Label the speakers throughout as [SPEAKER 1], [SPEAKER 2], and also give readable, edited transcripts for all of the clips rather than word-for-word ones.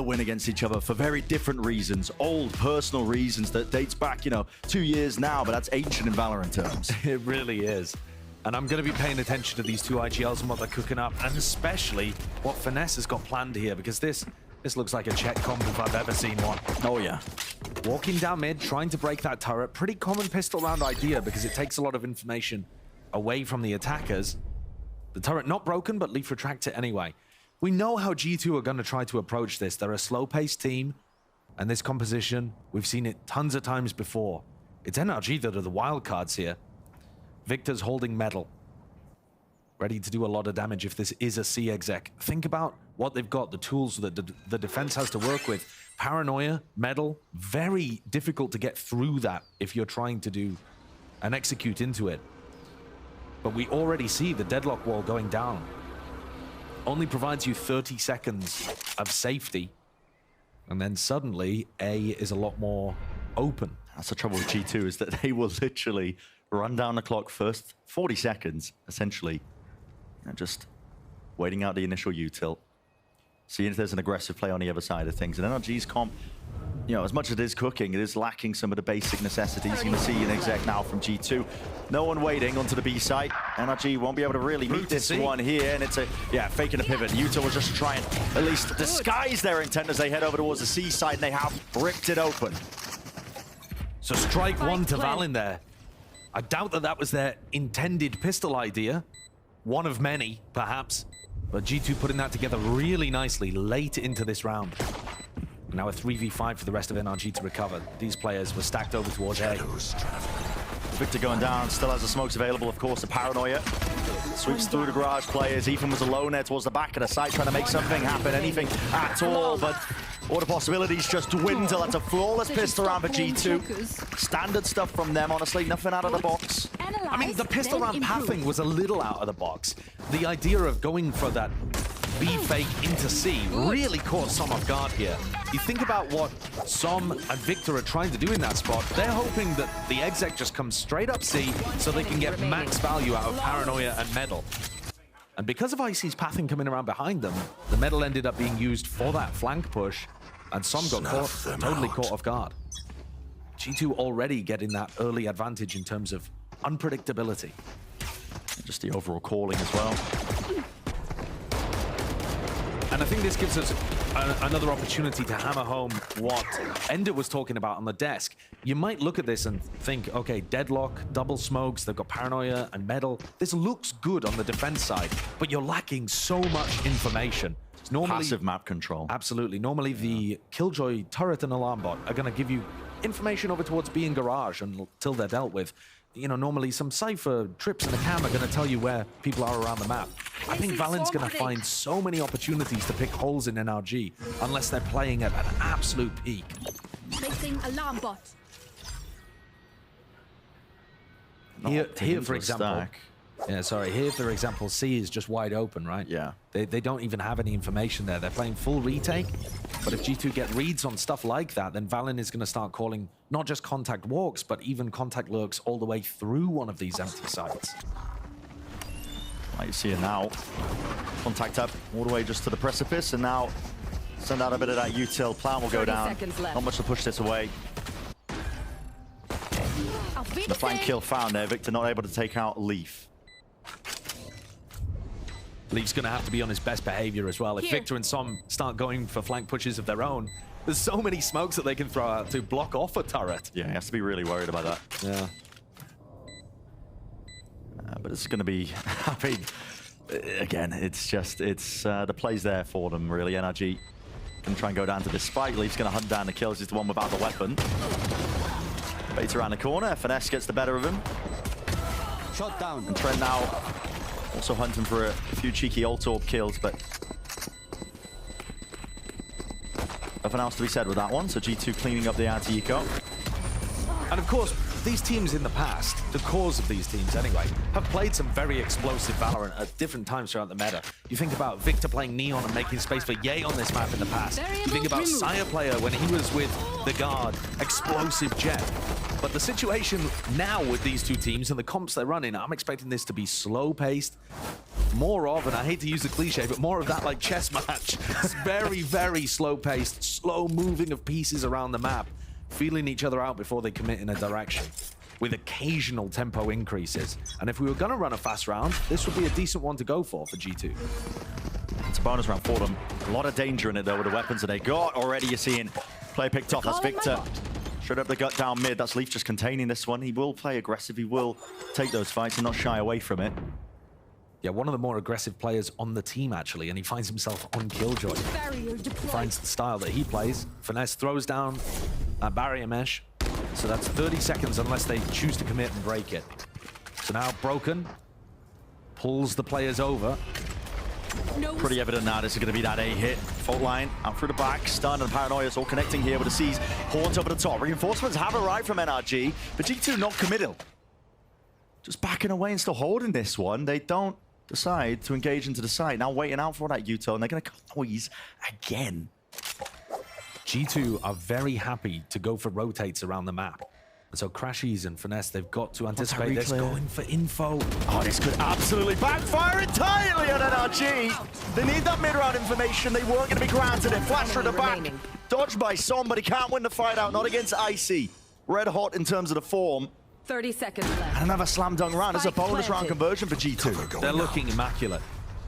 [SPEAKER 1] the win against each other for very different reasons, old personal reasons that dates back, 2 years now, but that's ancient in Valorant terms.
[SPEAKER 2] It really is. And I'm going to be paying attention to these two IGLs and what they're cooking up, and especially what Finesse has got planned here, because this looks like a check comp if I've ever seen one.
[SPEAKER 1] Oh, yeah.
[SPEAKER 2] Walking down mid, trying to break that turret. Pretty common pistol round idea because it takes a lot of information away from the attackers. The turret not broken, but Leaf retracts it anyway. We know how G2 are going to try to approach this. They're a slow-paced team, and this composition, we've seen it tons of times before. It's NRG that are the wild cards here. Victor's holding metal, ready to do a lot of damage if this is a C exec. Think about what they've got, the tools that the defense has to work with. Paranoia, metal, very difficult to get through that if you're trying to do and execute into it. But we already see the deadlock wall going down. Only provides you 30 seconds of safety. And then suddenly, A is a lot more open.
[SPEAKER 1] That's the trouble with G2, is that they will literally run down the clock first 40 seconds, essentially. And just waiting out the initial util. Seeing if there's an aggressive play on the other side of things. And NRG's comp, as much as it is cooking, it is lacking some of the basic necessities. You're going to see an exec now from G2. No one waiting onto the B site. NRG won't be able to really meet this one here. And it's faking a pivot. Util will just try and at least disguise their intent as they head over towards the C site, and they have ripped it open.
[SPEAKER 2] So strike one to Valin there. I doubt that was their intended pistol idea. One of many, perhaps. But G2 putting that together really nicely late into this round. Now a 3v5 for the rest of NRG to recover. These players were stacked over towards A.
[SPEAKER 1] Victor going down, still has the smokes available, of course, the Paranoia. Sweeps through the garage players. Ethan was alone there towards the back of the site, trying to make something happen, anything at all. But all the possibilities just dwindle. That's a flawless pistol round for G2. Standard stuff from them, honestly, nothing out of the box.
[SPEAKER 2] I mean, the pistol round pathing was a little out of the box. The idea of going for that B fake into C really caught Som off guard here. You think about what Som and Victor are trying to do in that spot. They're hoping that the exec just comes straight up C so they can get max value out of Paranoia and Metal. And because of Icy's pathing coming around behind them, the Metal ended up being used for that flank push, and Som got totally caught off guard. G2 already getting that early advantage in terms of unpredictability.
[SPEAKER 1] Just the overall calling as well.
[SPEAKER 2] And I think this gives us another opportunity to hammer home what Ender was talking about on the desk. You might look at this and think, okay, deadlock, double smokes, they've got Paranoia and Metal. This looks good on the defense side, but you're lacking so much information. Normally,
[SPEAKER 1] passive map control.
[SPEAKER 2] Absolutely. Normally the Killjoy turret and alarm bot are going to give you information over towards B and garage until they're dealt with. Normally some Cypher, Trips, and a Cam are going to tell you where people are around the map. I think Valen's going to find so many opportunities to pick holes in NRG unless they're playing at an absolute peak.
[SPEAKER 3] Placing alarm bot.
[SPEAKER 2] Here, for example, here, for example, C is just wide open, right?
[SPEAKER 1] Yeah.
[SPEAKER 2] They don't even have any information there. They're playing full retake, but if G2 get reads on stuff like that, then Valen is going to start calling not just contact walks, but even contact lurks all the way through one of these empty sites.
[SPEAKER 1] Like you see it now. Contact up all the way just to the precipice, and now send out a bit of that util. Plan will go down. Not much to push this away. The flank kill found there. Victor not able to take out Leaf.
[SPEAKER 2] Leaf's going to have to be on his best behavior as well. If Victor and Som start going for flank pushes of their own, there's so many smokes that they can throw out to block off a turret.
[SPEAKER 1] Yeah, he has to be really worried about that.
[SPEAKER 2] Yeah.
[SPEAKER 1] But it's going to be, I mean, again, it's the play's there for them, really. NRG can try and go down to this fight. Leaf's going to hunt down the kills. He's the one without the weapon. Baits around the corner. Finesse gets the better of him.
[SPEAKER 4] Shot down.
[SPEAKER 1] And Trent now also hunting for a few cheeky ult orb kills, but nothing else to be said with that one. So G2 cleaning up the anti-eco.
[SPEAKER 2] And of course, these teams in the past, the cores of these teams anyway, have played some very explosive Valorant at different times throughout the meta. You think about Victor playing Neon and making space for Ye on this map in the past. You think about Sire player when he was with the Guard, explosive Jet. But the situation now with these two teams and the comps they're running, I'm expecting this to be slow-paced, more of, and I hate to use the cliche, but more of that like chess match. It's very, very slow-paced, slow moving of pieces around the map, feeling each other out before they commit in a direction, with occasional tempo increases. And if we were going to run a fast round, this would be a decent one to go for G2.
[SPEAKER 1] It's a bonus round for them. A lot of danger in it, though, with the weapons that they got. Already you're seeing play picked off. That's Victor. Straight up the gut down mid. That's Leaf just containing this one. He will play aggressive. He will take those fights and not shy away from it.
[SPEAKER 2] Yeah, one of the more aggressive players on the team, actually, and he finds himself on Killjoy.
[SPEAKER 3] Barrier
[SPEAKER 2] He
[SPEAKER 3] deployed.
[SPEAKER 2] finds the style that he plays. Finesse throws down a barrier mesh. So that's 30 seconds unless they choose to commit and break it. So now Broken pulls the players over.
[SPEAKER 3] No
[SPEAKER 1] Pretty evident now this is going to be that A hit. Fault line out through the back. Stun and Paranoia's all connecting here with the C's. Haunt over the top. Reinforcements have arrived from NRG, but G2 not committal. Just backing away and still holding this one. They don't decide to engage into the side. Now waiting out for that Util, and they're going to cut noise again.
[SPEAKER 2] G2 are very happy to go for rotates around the map. And so Crashies and Finesse, they've got to anticipate this, going for info.
[SPEAKER 1] Oh, this could absolutely backfire entirely on NRG. They need that mid-round information. They weren't going to be granted it. Flash through the back. Dodged by Son, but he can't win the fight out. Not against Icy. Red hot in terms of the form.
[SPEAKER 3] 30 seconds left.
[SPEAKER 1] And another slam dunk round. It's a
[SPEAKER 3] Spike
[SPEAKER 1] bonus round
[SPEAKER 3] planted.
[SPEAKER 1] conversion for G2.
[SPEAKER 2] They're looking immaculate.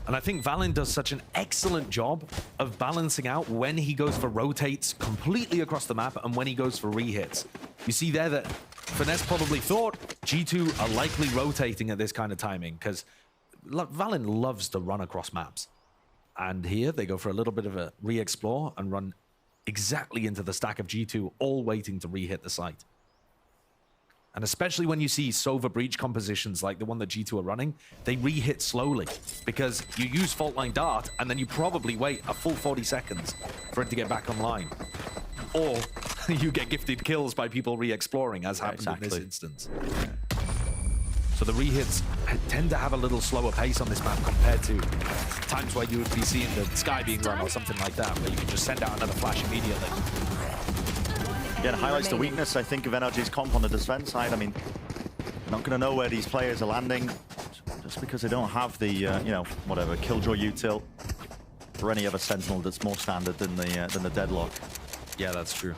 [SPEAKER 2] And I think Valen does such an excellent job of balancing out when he goes for rotates completely across the map and when he goes for re-hits. You see there that Finesse probably thought G2 are likely rotating at this kind of timing because Valen loves to run across maps. And here they go for a little bit of a re-explore and run exactly into the stack of G2, all waiting to re-hit the site. And especially when you see Sova breach compositions like the one that G2 are running, they re-hit slowly because you use fault line dart and then you probably wait a full 40 seconds for it to get back online. Or you get gifted kills by people re-exploring, as happened in this instance. So the re-hits tend to have a little slower pace on this map compared to times where you would be seeing the sky being run or something like that, where you can just send out another flash immediately.
[SPEAKER 1] Again, highlights the weakness, I think, of NRG's comp on the defense side. I mean, not going to know where these players are landing just because they don't have the, you know, whatever, Killjoy util or any other Sentinel that's more standard than the Deadlock.
[SPEAKER 2] Yeah, that's true.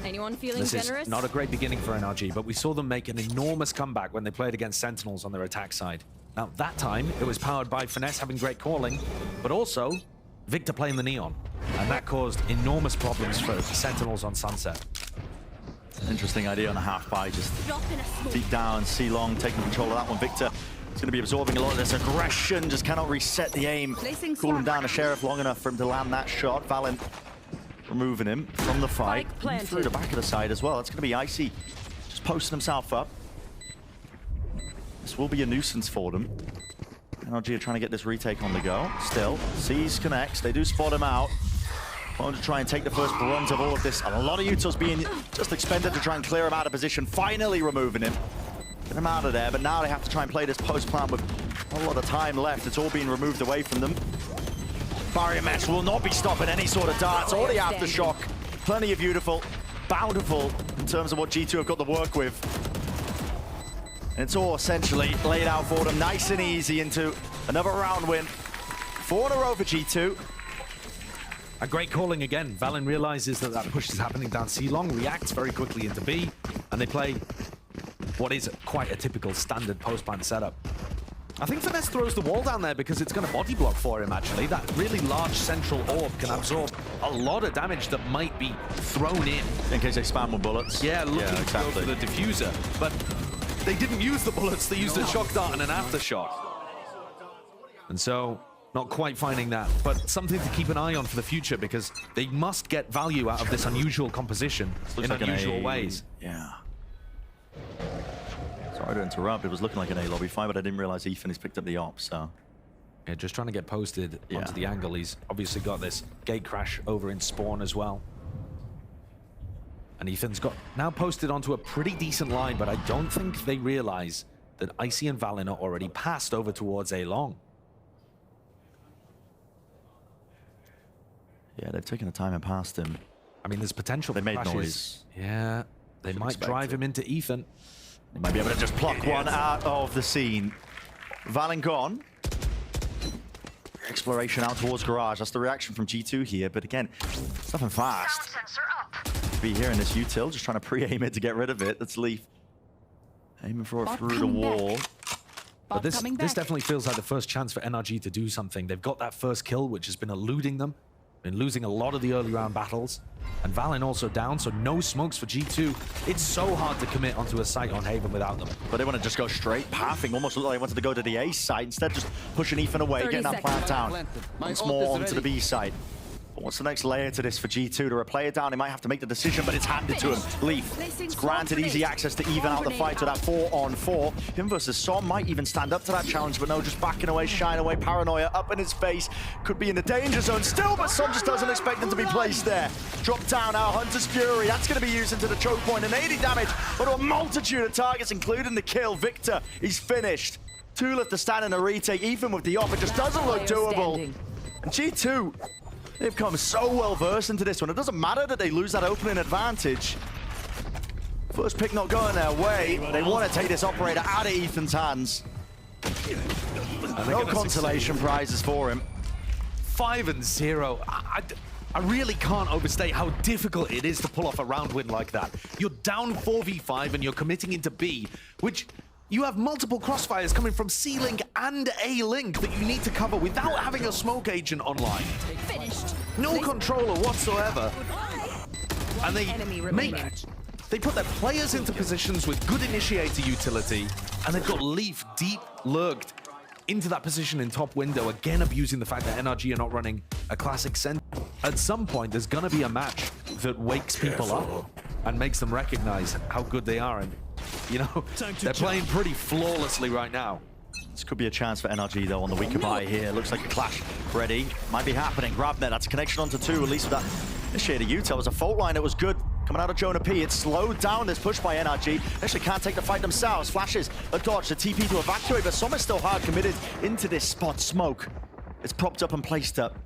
[SPEAKER 3] Anyone feeling
[SPEAKER 2] This
[SPEAKER 3] generous?
[SPEAKER 2] is not a great beginning for NRG, but we saw them make an enormous comeback when they played against Sentinels on their attack side. Now, that time, it was powered by Finesse having great calling, but also Victor playing the Neon. And that caused enormous problems for Sentinels on Sunset.
[SPEAKER 1] Interesting idea on a half buy, just
[SPEAKER 3] Drop in a smoke.
[SPEAKER 1] deep down, C-Long taking control of that one. Victor is going to be absorbing a lot of this aggression, just cannot reset the aim.
[SPEAKER 3] Placing
[SPEAKER 1] Cooling
[SPEAKER 3] smoke.
[SPEAKER 1] down a Sheriff long enough for him to land that shot. Valen removing him from the fight.
[SPEAKER 3] Spike planted.
[SPEAKER 1] Through the back of the side as well. That's going to be Icy just posting himself up. This will be a nuisance for them. NRG are trying to get this retake on the go. Still, C's connects. They do spot him out. Want to try and take the first brunt of all of this. And a lot of utils being just expended to try and clear him out of position. Finally removing him. Get him out of there. But now they have to try and play this post plan with a lot of time left. It's all being removed away from them. Barrier mesh will not be stopping any sort of darts or the aftershock. Plenty of beautiful, bountiful in terms of what G2 have got to work with. And it's all essentially laid out for them nice and easy into another round win. 4 in a row for G2.
[SPEAKER 2] A great calling again. Valen realizes that that push is happening down C-Long, reacts very quickly into B, and they play what is quite a typical standard post-plan setup. I think Finesse throws the wall down there because it's going to body block for him, actually. That really large central orb can absorb a lot of damage that might be thrown in
[SPEAKER 1] case they spam with bullets.
[SPEAKER 2] Yeah, looking
[SPEAKER 1] exactly.
[SPEAKER 2] to go for the diffuser. But they didn't use the bullets, they used a shock dart and an aftershock. And so, not quite finding that, but something to keep an eye on for the future because they must get value out of this unusual composition in
[SPEAKER 1] like
[SPEAKER 2] unusual ways.
[SPEAKER 1] Yeah. Sorry to interrupt, it was looking like an A lobby fight, but I didn't realize Ethan has picked up the op, so.
[SPEAKER 2] Yeah, just trying to get posted onto the angle. He's obviously got this gate crash over in spawn as well. And Ethan's got now posted onto a pretty decent line, but I don't think they realize that Icy and Valen are already passed over towards A long.
[SPEAKER 1] Yeah, they've taken the time and passed him.
[SPEAKER 2] I mean, there's potential.
[SPEAKER 1] They made
[SPEAKER 2] crashes.
[SPEAKER 1] noise.
[SPEAKER 2] Yeah, they might
[SPEAKER 1] expect
[SPEAKER 2] drive
[SPEAKER 1] it.
[SPEAKER 2] him into Ethan.
[SPEAKER 1] They might be able to just pluck one out of the scene. Valen gone. exploration out towards Garage. That's the reaction from G2 here, but again, it's nothing fast. To be here in this util, just trying to pre-aim it to get rid of it. That's Leaf aiming for it through the wall.
[SPEAKER 2] But this definitely feels like the first chance for NRG to do something. They've got that first kill, which has been eluding them. Been losing a lot of the early round battles. And Valen also down, so no smokes for G2. It's so hard to commit onto a site on Haven without them.
[SPEAKER 1] But they want to just go straight, pathing. Almost looked like they wanted to go to the A site. Instead, just pushing Ethan away, getting that plant down. Once more onto the B site. But what's the next layer to this for G2? To replay it down, he might have to make the decision, but it's handed to him. Leaf, it's granted easy access to even out the fight to that 4-on-4. Him versus Som might even stand up to that challenge, but no, just backing away, shying away, paranoia up in his face. Could be in the danger zone still, but Som just doesn't expect him to be placed there. Drop down now, Hunter's Fury. That's going to be used into the choke point, and 80 damage, but a multitude of targets, including the kill. Victor, he's finished. 2 left to stand in a retake. Even with the off, it just doesn't look doable. And G2, they've come so well versed into this one. It doesn't matter that they lose that opening advantage. First pick not going their way. They want to take this operator out of Ethan's hands. No consolation prizes for him.
[SPEAKER 2] 5-0. I really can't overstate how difficult it is to pull off a round win like that. You're down 4v5 and you're committing into B, which you have multiple crossfires coming from C-Link and A-Link that you need to cover without having a smoke agent online.
[SPEAKER 3] Finished.
[SPEAKER 2] No controller whatsoever. And they put their players into positions with good initiator utility, and they've got Leaf deep lurked into that position in top window, again abusing the fact that NRG are not running a classic center. At some point, there's gonna be a match that wakes people up and makes them recognize how good they are. And you know, they're playing pretty flawlessly right now.
[SPEAKER 1] This could be a chance for NRG though on the weaker buy here. Looks like a clash ready. Might be happening. Grabnet, that's a connection onto 2, at least with that initiator util. It was a fault line, it was good. Coming out of Jonah P, it slowed down this push by NRG. Actually can't take the fight themselves. Flashes, a dodge, a TP to evacuate, but Som is still hard committed into this spot. Smoke, it's propped up and placed up.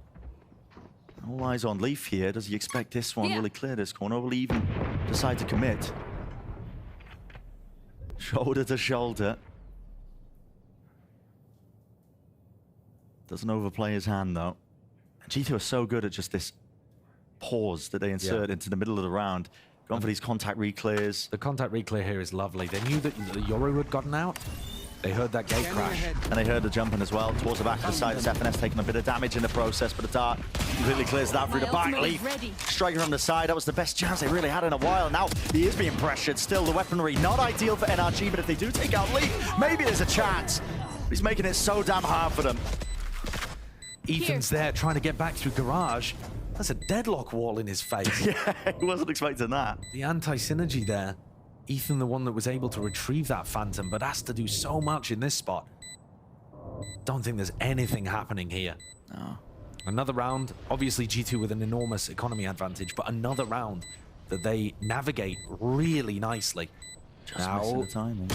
[SPEAKER 1] All eyes on Leaf here. Does he expect this one? Will he clear this corner? Will he even decide to commit? Shoulder to shoulder. Doesn't overplay his hand though. G2 are so good at just this pause that they insert into the middle of the round. Going for these contact reclears.
[SPEAKER 2] The contact reclear here is lovely. They knew that the Yoru had gotten out. They heard that gate crash.
[SPEAKER 1] And they heard the jumping as well. Towards the back of the side, it's FNS taking a bit of damage in the process, but the dart completely clears that through the back. Leaf striking from the side. That was the best chance they really had in a while. Now he is being pressured. Still, the weaponry not ideal for NRG, but if they do take out Leaf, maybe there's a chance. He's making it so damn hard for them.
[SPEAKER 2] Ethan's there trying to get back through Garage. That's a deadlock wall in his face.
[SPEAKER 1] Yeah, he wasn't expecting that.
[SPEAKER 2] The anti-synergy there. Ethan, the one that was able to retrieve that Phantom, but has to do so much in this spot. Don't think there's anything happening here.
[SPEAKER 1] No.
[SPEAKER 2] Another round, obviously G2 with an enormous economy advantage, but another round that they navigate really nicely.
[SPEAKER 1] Just missing the timing.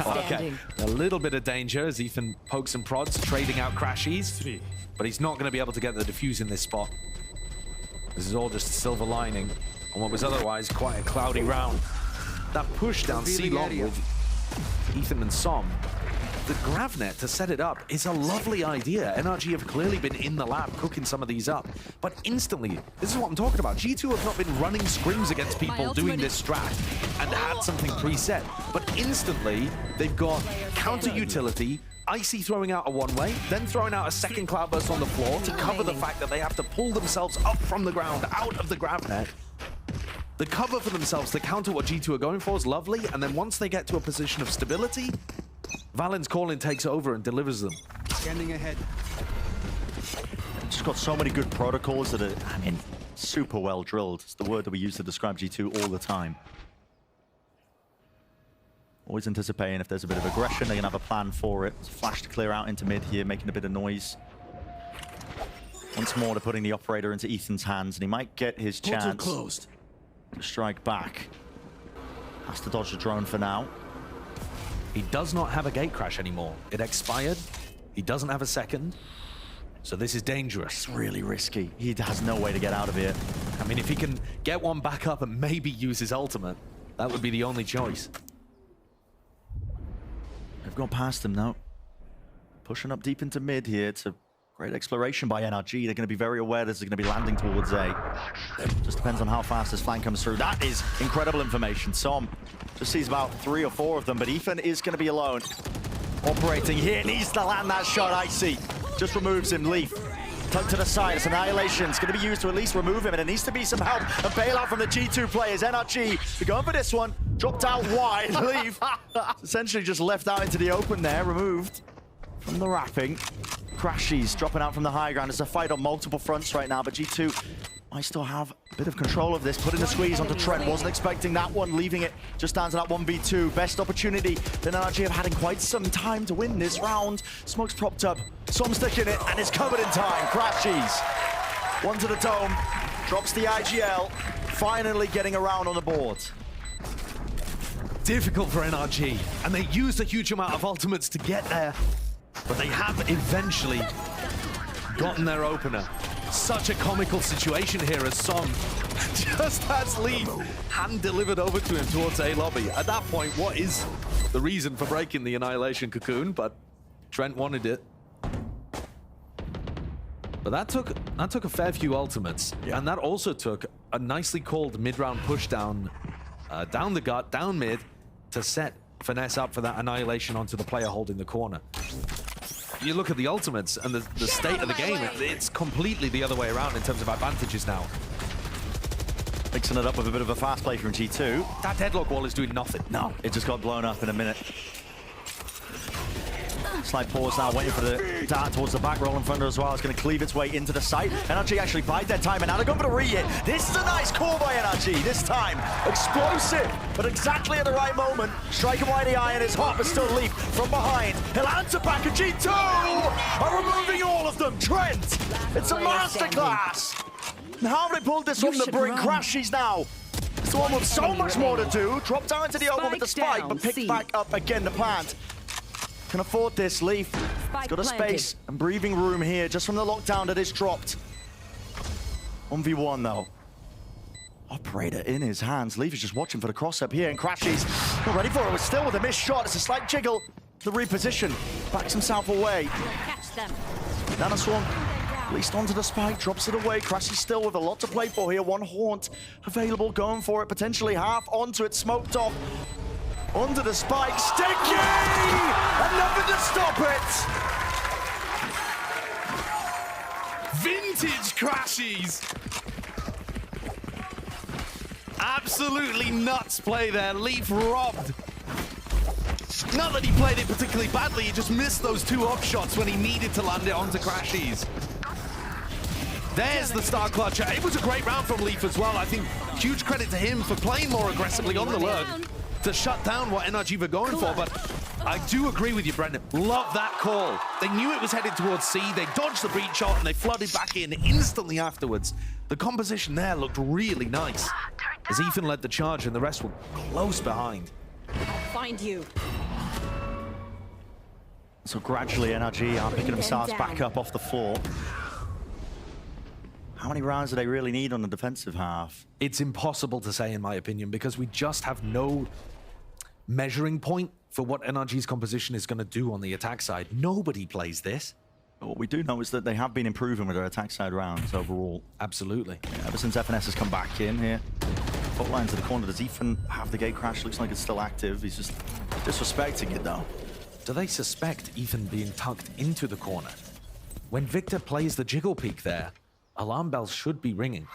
[SPEAKER 2] Okay. A little bit of danger as Ethan pokes and prods, trading out crashies, but he's not going to be able to get the defuse in this spot. This is all just a silver lining on what was otherwise quite a cloudy round. That push down C-Long with Ethan and Som, the Gravnet to set it up is a lovely idea. NRG have clearly been in the lab cooking some of these up, but instantly, this is what I'm talking about. G2 have not been running scrims against people doing this strat and had something preset, but instantly they've got counter utility, Icy throwing out a one-way, then throwing out a second cloudburst on the floor to cover the fact that they have to pull themselves up from the ground, out of the Gravnet. The cover for themselves to counter what G2 are going for is lovely, and then once they get to a position of stability, Valen's call-in takes over and delivers them.
[SPEAKER 4] Scanning ahead.
[SPEAKER 1] Just got so many good protocols that are, I mean, super well drilled. It's the word that we use to describe G2 all the time. Always anticipating if there's a bit of aggression, they're gonna have a plan for it. It's a flash to clear out into mid here, making a bit of noise. Once more, they're putting the operator into Ethan's hands, and he might get his chance
[SPEAKER 4] Closed.
[SPEAKER 1] to strike back. Has to dodge the drone for now.
[SPEAKER 2] He does not have a gate crash anymore. It expired. He doesn't have a second. So this is dangerous.
[SPEAKER 1] It's really risky. He has no way to get out of here.
[SPEAKER 2] I mean, if he can get one back up and maybe use his ultimate, that would be the only choice.
[SPEAKER 1] They've gone past him now. Pushing up deep into mid here. It's a Great exploration by NRG. They're going to be very aware this is going to be landing towards A. Just depends on how fast this flank comes through. That is incredible information. Som just sees about 3 or 4 of them, but Ethan is going to be alone. Operating here, needs to land that shot. Icy just removes him. Leaf tucked to the side. It's Annihilation. It's going to be used to at least remove him, and it needs to be some help and bailout from the G2 players. NRG, they're going for this one. Dropped out wide. Leaf essentially just left out into the open there, removed from the wrapping. Crashies dropping out from the high ground. There's a fight on multiple fronts right now, but G2 might still have a bit of control of this. Putting the squeeze onto Trent. Wasn't expecting that one, leaving it just down to that 1v2. Best opportunity that NRG have had in quite some time to win this round. Smoke's propped up. Some sticking it, and it's covered in time. Crashies. One to the dome. Drops the IGL. Finally getting around on the board.
[SPEAKER 2] Difficult for NRG, and they used a huge amount of ultimates to get there, but they have eventually gotten their opener. Such a comical situation here as Som just has Leaf hand-delivered over to him towards A lobby. At that point, what is the reason for breaking the Annihilation cocoon? But Trent wanted it. But that took a fair few ultimates, and that also took a nicely called mid-round push down, down the gut, down mid, to set Finesse up for that Annihilation onto the player holding the corner. You look at the ultimates and the state of the game, it's completely the other way around in terms of advantages now.
[SPEAKER 1] Mixing it up with a bit of a fast play from G2.
[SPEAKER 2] That deadlock wall is doing nothing.
[SPEAKER 1] No, it just got blown up in a minute. Slight pause now, waiting for the dart towards the back roll in front of her as well. It's going to cleave its way into the site. NRG actually bide their time, and now they're going for the re-hit. This is a nice call by NRG. This time, explosive, but exactly at the right moment. Striking wide the iron is hot, but still Leaf from behind. He'll answer back, and G2 are removing all of them. Trent, it's a masterclass. How have they pulled this from the brink? Crashies now. It's the one with so much more to do. Dropped down into the open with the spike, but picked back up again to plant. Can afford this. Leaf has got a space and breathing room here just from the lockdown that is dropped. 1v1 though. Operator in his hands. Leaf is just watching for the cross up here, and Crashies not ready for it. We're still with a missed shot. It's a slight jiggle. The reposition. Backs himself away.
[SPEAKER 3] Catch them.
[SPEAKER 1] Nanoswarm released onto the spike, drops it away. Crashies still with a lot to play for here. One haunt available, going for it. Potentially half onto it, smoked off. Onto the spike, sticky! And nothing to stop it!
[SPEAKER 2] Vintage Crashies! Absolutely nuts play there. Leaf robbed. Not that he played it particularly badly, he just missed those 2 off shots when he needed to land it onto Crashies. There's the star clutcher. It was a great round from Leaf as well. I think huge credit to him for playing more aggressively on the lurk to shut down what NRG were going for, but I do agree with you, Brendan. Love that call. They knew it was headed towards C, they dodged the breach shot, and they flooded back in instantly afterwards. The composition there looked really nice, as Ethan led the charge and the rest were close behind.
[SPEAKER 3] Find you.
[SPEAKER 1] So gradually NRG are picking themselves back up off the floor. How many rounds do they really need on the defensive half?
[SPEAKER 2] It's impossible to say, in my opinion, because we just have no measuring point for what NRG's composition is going to do on the attack side. Nobody plays this.
[SPEAKER 1] But what we do know is that they have been improving with their attack side rounds overall.
[SPEAKER 2] Absolutely.
[SPEAKER 1] Yeah, ever since FNS has come back in here. Foot line to the corner. Does Ethan have the gate crash? Looks like it's still active. He's just disrespecting it though.
[SPEAKER 2] Do they suspect Ethan being tucked into the corner? When Victor plays the jiggle peek there, alarm bells should be ringing.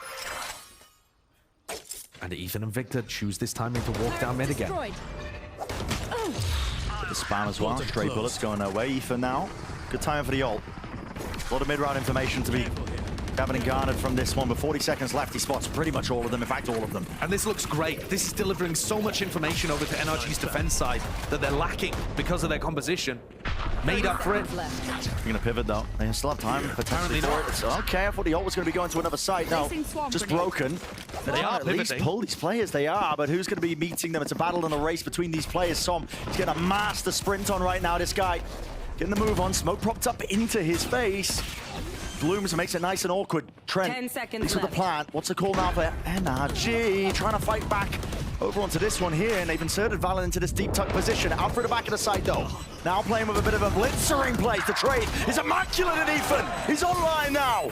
[SPEAKER 2] And Ethan and Victor choose this timing to walk down mid again.
[SPEAKER 1] The spam as well. Stray bullets going their way. Ethan now. Good time for the ult. A lot of mid-round information to be gathered and garnered from this one, but 40 seconds left. He spots pretty much all of them, in fact all of them.
[SPEAKER 2] And this looks great. This is delivering so much information over to NRG's defense side that they're lacking because of their composition. Made up for it.
[SPEAKER 1] They're going to pivot though. They still have time.
[SPEAKER 2] Apparently not.
[SPEAKER 1] It's okay, I thought the ult was going to be going to another site. No, just broken.
[SPEAKER 2] They are
[SPEAKER 1] at least
[SPEAKER 2] pivoting.
[SPEAKER 1] pull these players, they are, but who's going to be meeting them? It's a battle and a race between these players. Som, he's getting a master sprint on right now, this guy. Getting the move on, smoke propped up into his face. Blooms makes it nice and awkward. Trent,
[SPEAKER 3] 10 seconds
[SPEAKER 1] he's with the
[SPEAKER 3] left.
[SPEAKER 1] plant. What's the call now for NRG? Trying to fight back over onto this one here, and they've inserted Valorant into this deep tuck position. Out through the back of the side though. Now playing with a bit of a blitzering play. The trade is immaculate at Ethan. He's online now.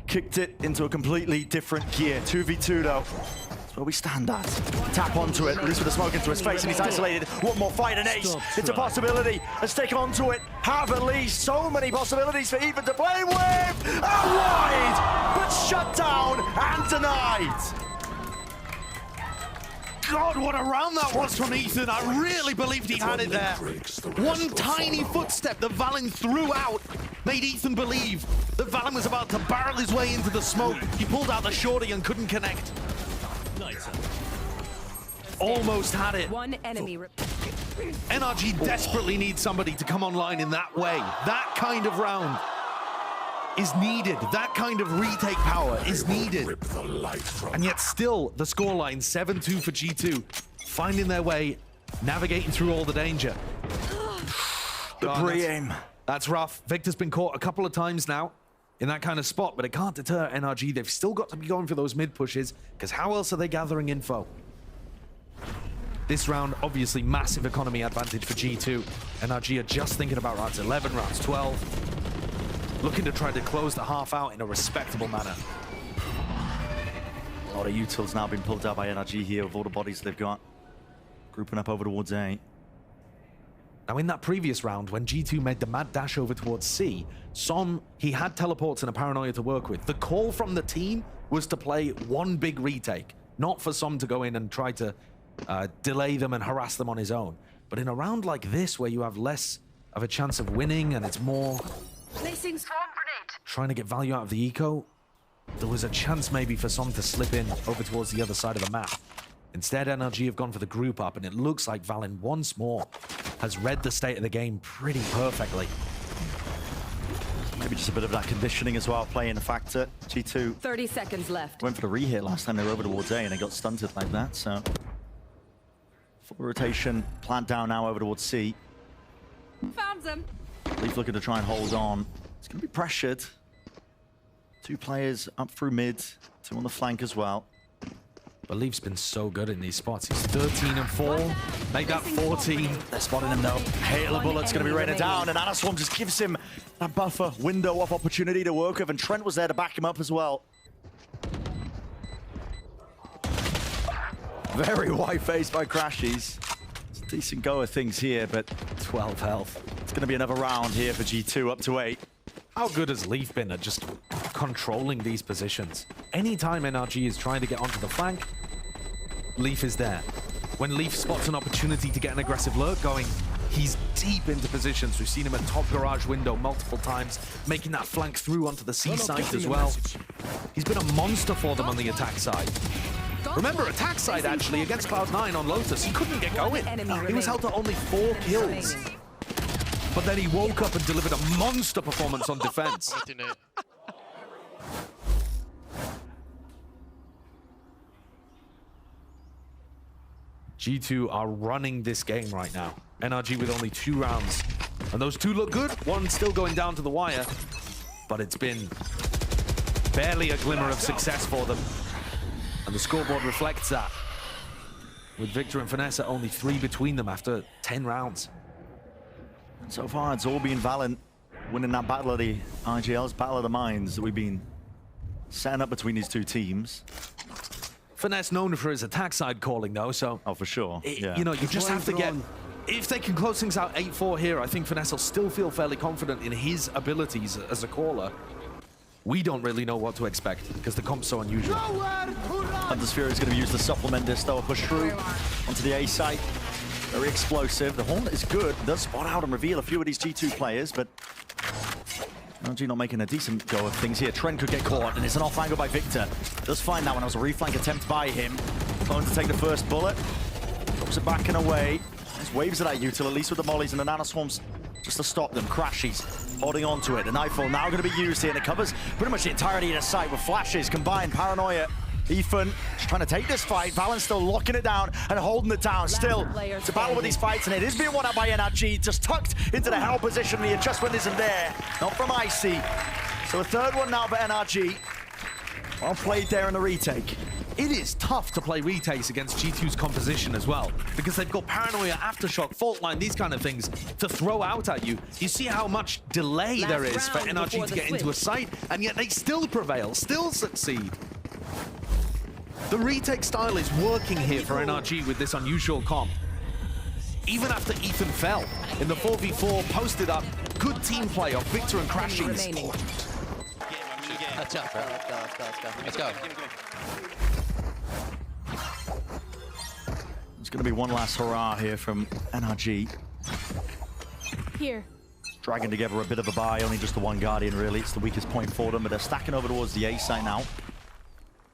[SPEAKER 1] Kicked it into a completely different gear. 2v2 though. That's where we stand at. Tap onto it, release with the smoke into his face, and he's isolated. One more fight, an ace. It's a possibility. Let's take onto it. Have at least so many possibilities for Ethan to play with. And wide, but shut down and denied.
[SPEAKER 2] God, what a round that was from Ethan. I really believed he had it there. One tiny footstep that Valen threw out made Ethan believe that Valen was about to barrel his way into the smoke. He pulled out the shorty and couldn't connect. Almost had it.
[SPEAKER 3] One enemy.
[SPEAKER 2] NRG desperately needs somebody to come online in that way. That kind of round is needed. That kind of retake power is needed. And yet still, the scoreline, 7-2 for G2, finding their way, navigating through all the danger.
[SPEAKER 1] The pre-aim.
[SPEAKER 2] That's rough. Victor's been caught a couple of times now in that kind of spot, but it can't deter NRG. They've still got to be going for those mid pushes, because how else are they gathering info? This round, obviously, massive economy advantage for G2. NRG are just thinking about rounds 11, rounds 12. Looking to try to close the half out in a respectable manner.
[SPEAKER 1] A lot of utils now been pulled out by NRG here with all the bodies they've got. Grouping up over towards A.
[SPEAKER 2] Now, in that previous round, when G2 made the mad dash over towards C, Som, he had teleports and a paranoia to work with. The call from the team was to play one big retake, not for Som to go in and try to delay them and harass them on his own. But in a round like this, where you have less of a chance of winning and it's more
[SPEAKER 3] Placing swarm grenade.
[SPEAKER 2] trying to get value out of the eco, there was a chance maybe for Som to slip in over towards the other side of the map. Instead, NRG have gone for the group up, and it looks like Valen once more has read the state of the game pretty perfectly.
[SPEAKER 1] Maybe just a bit of that conditioning as well, playing a factor. G2
[SPEAKER 3] 30 seconds left.
[SPEAKER 1] went for the re-hit last time they were over towards A, and they got stunted like that, so... Full rotation, plant down now over towards C.
[SPEAKER 3] Found them.
[SPEAKER 1] Leaf looking to try and hold on. It's going to be pressured. Two players up through mid, two on the flank as well.
[SPEAKER 2] But Leaf's been so good in these spots. He's 13 and 4. Make that 14.
[SPEAKER 1] They're spotting him though. Hail of bullets going to be raining down, and Anaswarm just gives him that buffer window of opportunity to work with, and Trent was there to back him up as well. Very white-faced by Crashies. It's a decent go of things here, but 12 health. It's going to be another round here for G2, up to 8.
[SPEAKER 2] How good has Leaf been at just controlling these positions? Anytime NRG is trying to get onto the flank, Leaf is there. When Leaf spots an opportunity to get an aggressive lurk going, he's deep into positions. We've seen him at top garage window multiple times, making that flank through onto the C side as well. He's been a monster for them on the attack side. Remember, attack side actually against Cloud9 on Lotus, he couldn't get going. He was held to only 4 kills. But then he woke up and delivered a monster performance on defense. G2 are running this game right now. NRG with only 2 rounds. And those 2 look good. One still going down to the wire. But it's been barely a glimmer of success for them. And the scoreboard reflects that. With Victor and Finesse only 3 between them after 10 rounds.
[SPEAKER 1] So far, it's all been Valen winning that battle of the IGL's battle of the minds that we've been setting up between these two teams.
[SPEAKER 2] Finesse known for his attack side calling though, so...
[SPEAKER 1] Oh, for sure. Yeah.
[SPEAKER 2] You know, you just have to get... If they can close things out 8-4 here, I think Finesse will still feel fairly confident in his abilities as a caller. We don't really know what to expect because the comp's so unusual.
[SPEAKER 1] Hunter's Fury is going to be used to supplement this though, a push through onto the A site. Very explosive. The Hornet is good. Does spot out and reveal a few of these G2 players, but NRG not making a decent go of things here. Trent could get caught, and it's an off angle by Victor. Does find that one. That was a reflank attempt by him. Going to take the first bullet. Drops it back and away. There's waves of that util, at least with the mollies and the nanoswarms just to stop them. Crashies holding on to it. The Nightfall now going to be used here, and it covers pretty much the entirety of the site with flashes combined. Paranoia. Ethan just trying to take this fight. Valen still locking it down and holding it down. Still, it's a battle with these fights, and it is being won out by NRG. Just tucked into the hell position. The adjustment isn't there. Not from Icy. So a third one now for NRG. Well played there in the retake.
[SPEAKER 2] It is tough to play retakes against G2's composition as well, because they've got Paranoia, Aftershock, Fault Line, these kind of things to throw out at you. You see how much delay there is for NRG to get into a site, and yet they still prevail, still succeed. The retake style is working here for NRG with this unusual comp. Even after Ethan fell in the 4v4, posted up, good team play of Victor and Crashings.
[SPEAKER 4] Let's go, bro. Let's go.
[SPEAKER 1] There's going to be one last hurrah here from NRG.
[SPEAKER 3] Here.
[SPEAKER 1] Dragging together a bit of a buy, only just the one Guardian really. It's the weakest point for them, but they're stacking over towards the A site now.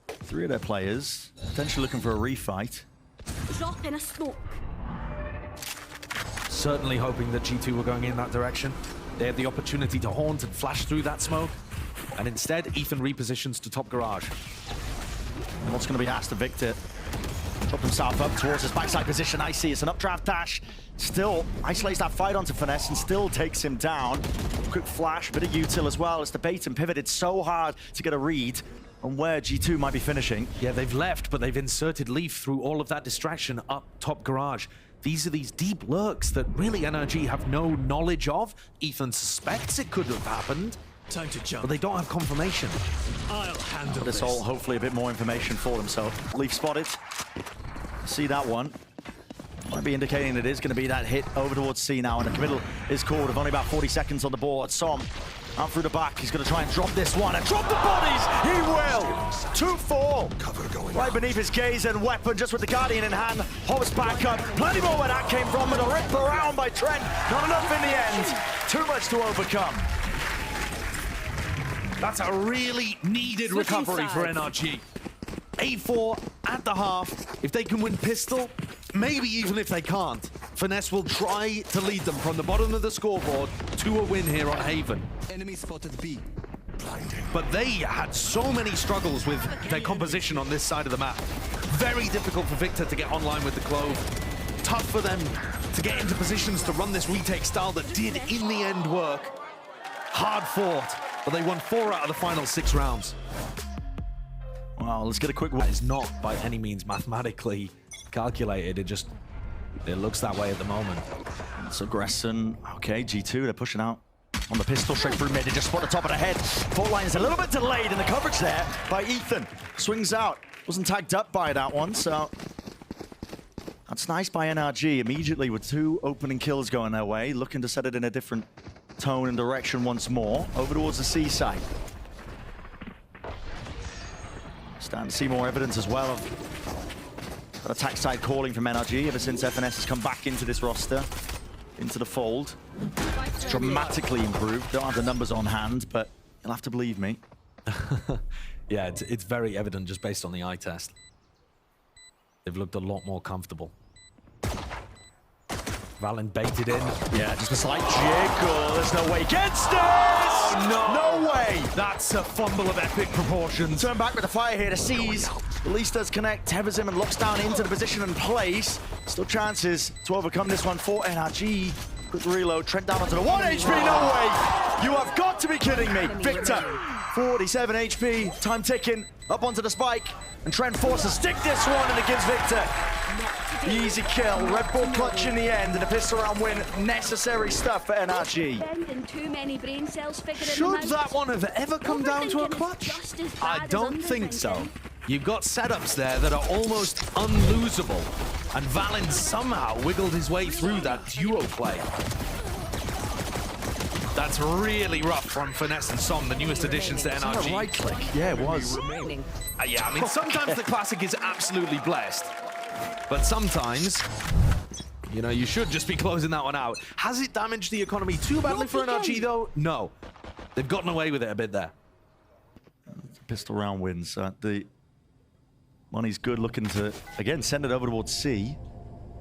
[SPEAKER 1] 3 of their players potentially looking for a refight.
[SPEAKER 3] Drop in a smoke.
[SPEAKER 2] Certainly hoping that G2 were going in that direction. They had the opportunity to haunt and flash through that smoke. And instead, Ethan repositions to top garage.
[SPEAKER 1] And what's going to be asked of Victor? Drop himself up towards his backside position. I see it's an updraft dash. Still isolates that fight onto Finesse and still takes him down. Quick flash, bit of util as well. It's the bait and pivot. It's so hard to get a read on where G2 might be finishing.
[SPEAKER 2] Yeah, they've left, but they've inserted Leaf through all of that distraction up top garage. These are these deep lurks that really NRG have no knowledge of. Ethan suspects it could have happened.
[SPEAKER 5] Time to jump.
[SPEAKER 2] But they don't have confirmation.
[SPEAKER 5] I'll handle
[SPEAKER 1] This all hopefully a bit more information for them. So Leaf spotted. See that one. Might be indicating it is going to be that hit over towards C now, and the committal is called with only about 40 seconds on the board. Som out through the back. He's going to try and drop this one and drop the bodies. He will. 2-4.
[SPEAKER 5] Cover going
[SPEAKER 1] Right beneath his gaze and weapon, just with the Guardian in hand. Hobbs back up. Plenty more where that came from, but a rip around by Trent. Not enough in the end. Too much to overcome.
[SPEAKER 2] That's a really needed
[SPEAKER 3] Switching
[SPEAKER 2] recovery for
[SPEAKER 3] sides.
[SPEAKER 2] NRG. A4 at the half. If they can win pistol, maybe even if they can't, Finesse will try to lead them from the bottom of the scoreboard to a win here on Haven.
[SPEAKER 4] Enemy spotted B.
[SPEAKER 2] But they had so many struggles with their composition on this side of the map. Very difficult for Victor to get online with the Clove. Tough for them to get into positions to run this retake style that did in the end work. Hard fought, but they won 4 out of the final 6 rounds.
[SPEAKER 1] Well, let's get a quick
[SPEAKER 2] That is not by any means mathematically calculated. It looks that way at the moment.
[SPEAKER 1] So Gresson, okay, G2, they're pushing out on the pistol straight through mid. They just spot the top of the head. Fault line is a little bit delayed in the coverage there by Ethan. Swings out, wasn't tagged up by that one, so that's nice by NRG. Immediately with 2 opening kills going their way, looking to set it in a different tone and direction once more, over towards the C side. Starting to see more evidence as well of attack side calling from NRG ever since FNS has come back into this roster, into the fold. It's dramatically improved. Don't have the numbers on hand, but you'll have to believe me.
[SPEAKER 2] Yeah, it's very evident just based on the eye test. They've looked a lot more comfortable. Valen baited in.
[SPEAKER 1] Yeah, just a slight jiggle. There's no way he gets this!
[SPEAKER 2] Oh,
[SPEAKER 1] No way!
[SPEAKER 2] That's a fumble of epic proportions.
[SPEAKER 1] Turn back with the fire here to seize. At least does connect, tethers him and locks down into the position and place. Still chances to overcome this one for NRG. Quick reload, Trent down onto the 1 HP, no way! You have got to be kidding me. Victor, 47 HP, time ticking, up onto the spike. And Trent forces to stick this one and it gives Victor easy kill. Red Bull clutch in the end and a pistol round win. Necessary stuff for NRG.
[SPEAKER 3] Spending too many brain cells figuring
[SPEAKER 2] Should
[SPEAKER 3] them out.
[SPEAKER 2] that one have ever come down to a
[SPEAKER 3] Overthinking is
[SPEAKER 2] clutch?
[SPEAKER 3] just as
[SPEAKER 2] I
[SPEAKER 3] bad as
[SPEAKER 2] don't think so.
[SPEAKER 3] underthinking.
[SPEAKER 2] You've got setups there that are almost unlosable, and Valen somehow wiggled his way through that duo play. That's really rough from Finesse and Som, the newest additions to NRG.
[SPEAKER 1] Right click. Yeah, it was.
[SPEAKER 2] Yeah, I mean, sometimes the classic is absolutely blessed, but sometimes, you know, you should just be closing that one out. Has it damaged the economy too badly for NRG, though? No. They've gotten away with it a bit there.
[SPEAKER 1] Pistol round wins. The money's good, looking to, again, send it over towards C.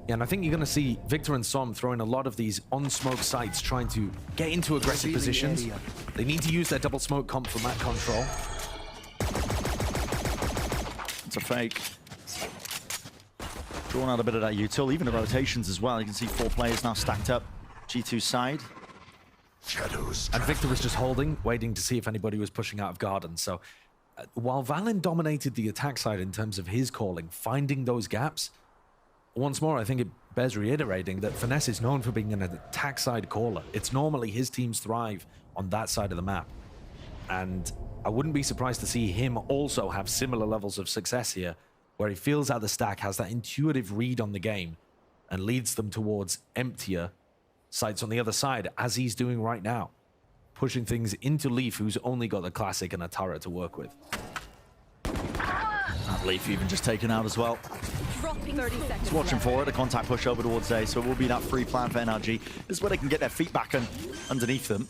[SPEAKER 2] Yeah, and I think you're going to see Victor and Som throwing a lot of these on-smoke sites, trying to get into aggressive positions. They need to use their double smoke comp for map control.
[SPEAKER 1] It's a fake. Drawn out a bit of that util, even the rotations as well. You can see 4 players now stacked up. G2 side.
[SPEAKER 5] Shadows.
[SPEAKER 2] And Victor was just holding, waiting to see if anybody was pushing out of garden. So while Valen dominated the attack side in terms of his calling, finding those gaps, once more, I think it bears reiterating that Finesse is known for being an attack side caller. It's normally his teams thrive on that side of the map. And I wouldn't be surprised to see him also have similar levels of success here, where he feels out the stack, has that intuitive read on the game, and leads them towards emptier sites on the other side, as he's doing right now. Pushing things into Leaf, who's only got the classic and a turret to work with.
[SPEAKER 1] That Leaf even just taken out as well.
[SPEAKER 3] Dropping 30 seconds.
[SPEAKER 1] Just watching for it, a contact push over towards A, so it will be that free plan for NRG. This is where they can get their feet back underneath them.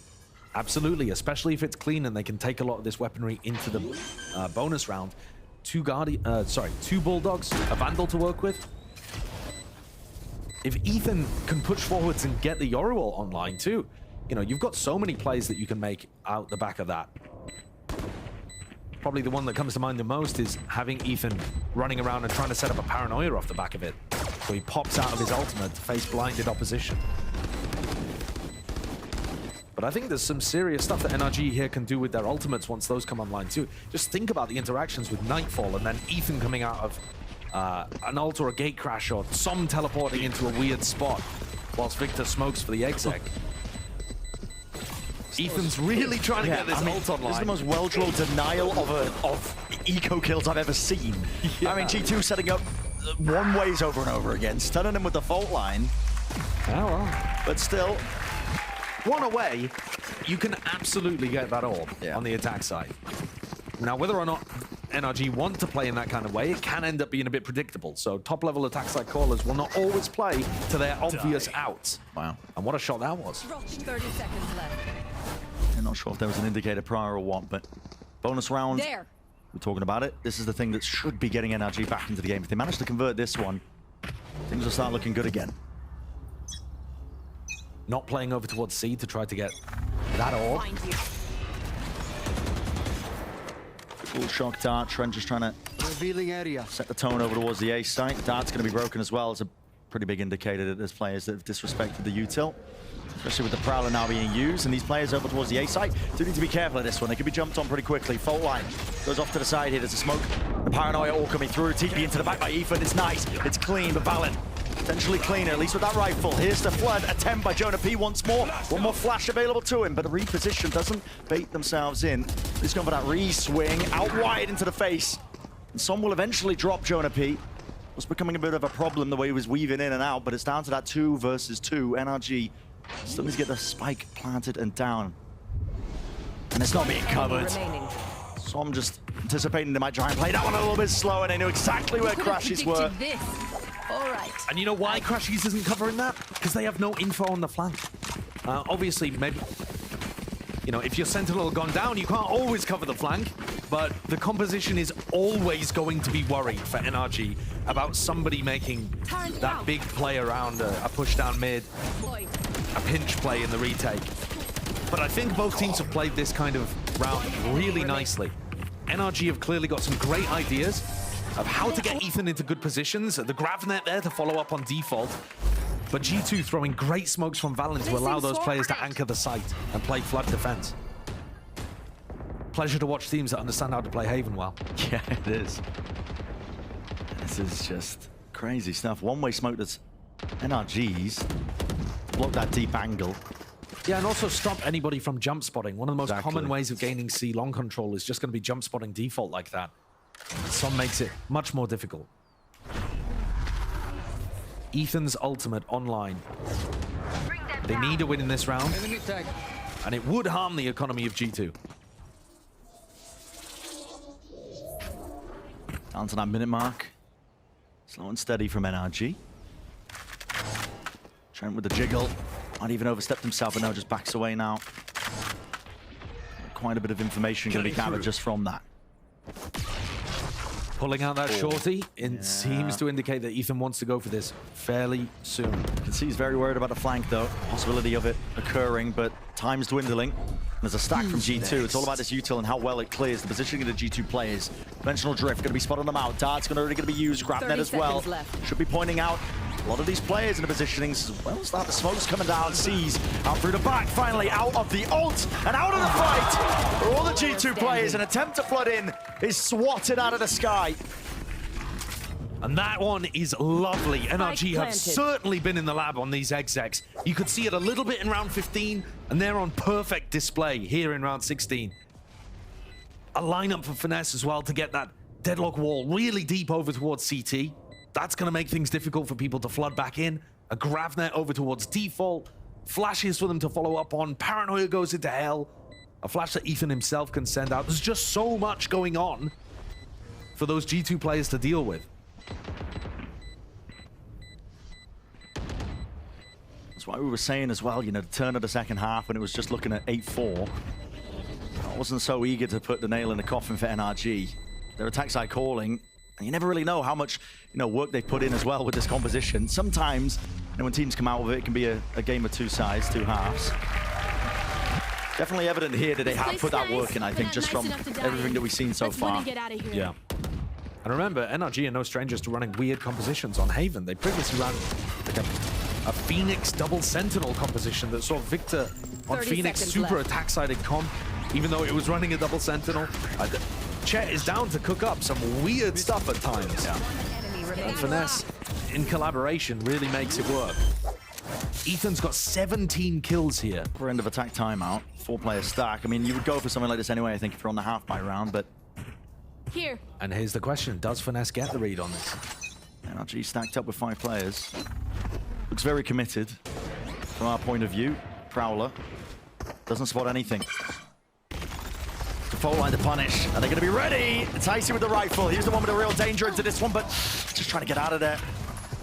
[SPEAKER 2] Absolutely, especially if it's clean and they can take a lot of this weaponry into the bonus round. Two Bulldogs, a Vandal to work with. If Ethan can push forwards and get the Yoruel online too, you know, you've got so many plays that you can make out the back of that. Probably the one that comes to mind the most is having Ethan running around and trying to set up a paranoia off the back of it. So he pops out of his ultimate to face blinded opposition. But I think there's some serious stuff that NRG here can do with their ultimates once those come online too. Just think about the interactions with Nightfall and then Ethan coming out of an ult or a gate crash or some teleporting into a weird spot whilst Victor smokes for the exec. Ethan's really trying to get this ult online.
[SPEAKER 1] This is the most well-drilled denial of eco kills I've ever seen. Yeah. I mean, G2 setting up one ways over and over again, stunning him with the fault line.
[SPEAKER 2] Oh, well.
[SPEAKER 1] But still,
[SPEAKER 2] one away, you can absolutely get that orb on the attack side. Now, whether or not NRG want to play in that kind of way, it can end up being a bit predictable. So top-level attack side callers will not always play to their obvious outs.
[SPEAKER 1] Wow.
[SPEAKER 2] And what a shot that was.
[SPEAKER 3] 30 seconds left.
[SPEAKER 1] I'm not sure if there was an indicator prior or what, but bonus round,
[SPEAKER 3] There.
[SPEAKER 1] we're talking about it. This is the thing that should be getting NRG back into the game. If they manage to convert this one, things will start looking good again.
[SPEAKER 2] Not playing over towards C to try to get that orb.
[SPEAKER 3] Find you.
[SPEAKER 1] Full shock dart. Trent just trying to
[SPEAKER 4] Revealing area.
[SPEAKER 1] set the tone over towards the A site. Dart's going to be broken as well. It's a pretty big indicator that there's players that have disrespected the util, especially with the Prowler now being used. And these players over towards the A site do need to be careful of this one. They could be jumped on pretty quickly. Fault line goes off to the side here. There's a smoke. The Paranoia all coming through. TP into the back by Ethan. It's nice. It's clean, but Valen potentially cleaner, at least with that rifle. Here's the flood attempt by Jonah P once more. One more flash available to him, but the reposition doesn't bait themselves in. He's going for that re-swing out wide into the face. And some will eventually drop Jonah P. It was becoming a bit of a problem the way he was weaving in and out, but it's down to that 2 versus 2. NRG still needs to get the spike planted and down. And it's not being covered. So I'm just anticipating they might try and play that one a little bit slow, and they knew exactly where crashes were.
[SPEAKER 3] This. All right.
[SPEAKER 2] And you know why Crashies isn't covering that? Because they have no info on the flank. Obviously, maybe, you know, if your Sentinel gone down, you can't always cover the flank, but the composition is always going to be worried for NRG about somebody making that big play around a push down mid, a pinch play in the retake. But I think both teams have played this kind of round really nicely. NRG have clearly got some great ideas of how to get Ethan into good positions. The Gravnet there to follow up on default. But G2 throwing great smokes from Valen to allow those players to anchor the site and play flood defense. Pleasure to watch teams that understand how to play Haven well.
[SPEAKER 1] Yeah, it is. This is just crazy stuff. One-way smoke that's NRG's. Block that deep angle.
[SPEAKER 2] Yeah, and also stop anybody from jump spotting. One of the most common ways of gaining C long control is just going to be jump spotting default like that. Some makes it much more difficult. Ethan's ultimate online. They need a win in this round, and it would harm the economy of G2.
[SPEAKER 1] Down to that minute mark. Slow and steady from NRG. Trent with the jiggle. Might even overstepped himself, but no, just backs away now. Quite a bit of information going to be gathered just from that.
[SPEAKER 2] Pulling out that shorty, it seems to indicate that Ethan wants to go for this fairly soon.
[SPEAKER 1] You can see he's very worried about the flank, though. Possibility of it occurring, but time's dwindling. There's a stack from G2. It's all about this util and how well it clears the positioning of the G2 players. Conventional drift going to be spotting them out. Dart's already going to be used. Grab net as well. Should be pointing out A lot of these players in the positionings as well. Start the smoke's coming down. Sees out through the back. Finally out of the ult and out of the fight. For all the G2 players, an attempt to flood in is swatted out of the sky.
[SPEAKER 2] And that one is lovely. NRG have
[SPEAKER 3] planted.
[SPEAKER 2] certainly been in the lab on these execs. You could see it a little bit in round 15, and they're on perfect display here in round 16. A lineup for Finesse as well to get that deadlock wall really deep over towards CT. That's going to make things difficult for people to flood back in. A Gravnet over towards default. Flashes for them to follow up on. Paranoia goes into hell. A flash that Ethan himself can send out. There's just so much going on for those G2 players to deal with.
[SPEAKER 1] That's why we were saying as well, you know, the turn of the second half when it was just looking at 8-4. I wasn't so eager to put the nail in the coffin for NRG. Their attack side calling, and you never really know how much, you know, work they've put in as well with this composition. Sometimes, you know, when teams come out with it, it can be a game of two sides, two halves. Definitely evident here that they have put that work in, I think, just from everything that we've seen so far.
[SPEAKER 2] Yeah. And remember, NRG are no strangers to running weird compositions on Haven. They previously ran like a Phoenix double Sentinel composition that saw Victor on
[SPEAKER 3] 30
[SPEAKER 2] Phoenix
[SPEAKER 3] seconds
[SPEAKER 2] super
[SPEAKER 3] left.
[SPEAKER 2] attack-sided comp, even though it was running a double Sentinel. Chet is down to cook up some weird stuff at times. And Finesse, in collaboration, really makes it work. Ethan's got 17 kills here.
[SPEAKER 1] For end of attack timeout, 4-player stack. I mean, you would go for something like this anyway, I think, if you're on the half-by round, but
[SPEAKER 3] Here.
[SPEAKER 2] And here's the question, does Finesse get the read on this?
[SPEAKER 1] NRG stacked up with 5 players. Looks very committed from our point of view. Prowler doesn't spot anything. Default line to punish. Are they going to be ready? It's Icy with the rifle. He's the one with the real danger into this one, but just trying to get out of there.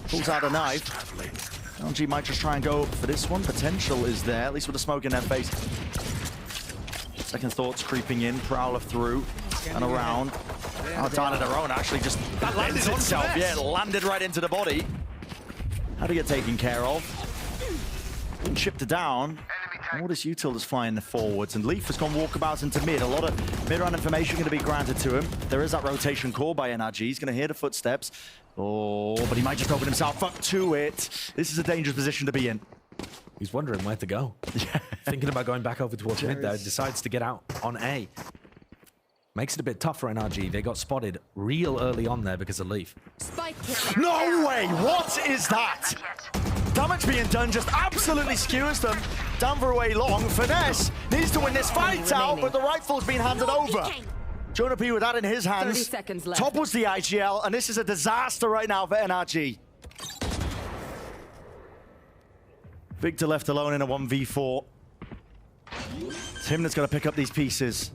[SPEAKER 1] Pulls out a knife. NRG might just try and go for this one. Potential is there, at least with the smoke in their face. Second thoughts creeping in. Prowler through and around. Oh, down on their own actually just landed itself. Yeah, it landed right into the body. How to get taken care of. And chipped it down. All this util is flying the forwards, and Leaf has gone walkabouts into mid. A lot of mid-round information going to be granted to him. There is that rotation call by NRG. He's going to hear the footsteps. Oh, but he might just open himself up to it. This is a dangerous position to be in.
[SPEAKER 2] He's wondering where to go.
[SPEAKER 1] Yeah.
[SPEAKER 2] Thinking about going back over towards mid there, decides to get out on A. Makes it a bit tough for NRG. They got spotted real early on there because of Leaf.
[SPEAKER 3] Spike.
[SPEAKER 1] No way! What is that? Damage being done just absolutely skewers them down for a way long. Finesse needs to win this fight out, but the rifle's been handed over. Jonah P with that in his hands.
[SPEAKER 3] 30 seconds left.
[SPEAKER 1] Topples the IGL, and this is a disaster right now for NRG. Victor left alone in a 1v4. It's him that's got to pick up these pieces.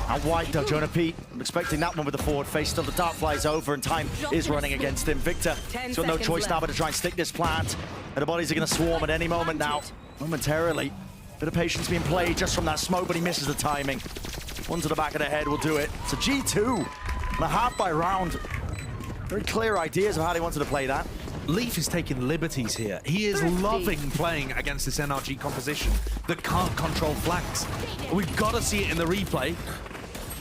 [SPEAKER 1] Out wide though, Jonah P. I'm expecting that one with the forward face. Still the dart flies over and time is running against him. Victor, he's got no choice now but to try and stick this plant. And the bodies are going to swarm at any moment now. Momentarily. Bit of patience being played just from that smoke, but he misses the timing. One to the back of the head will do it. It's a G2 and a half-by round. Very clear ideas of how they wanted to play that.
[SPEAKER 2] Leaf is taking liberties here. He is loving playing against this NRG composition that can't control flanks. We've got to see it in the replay.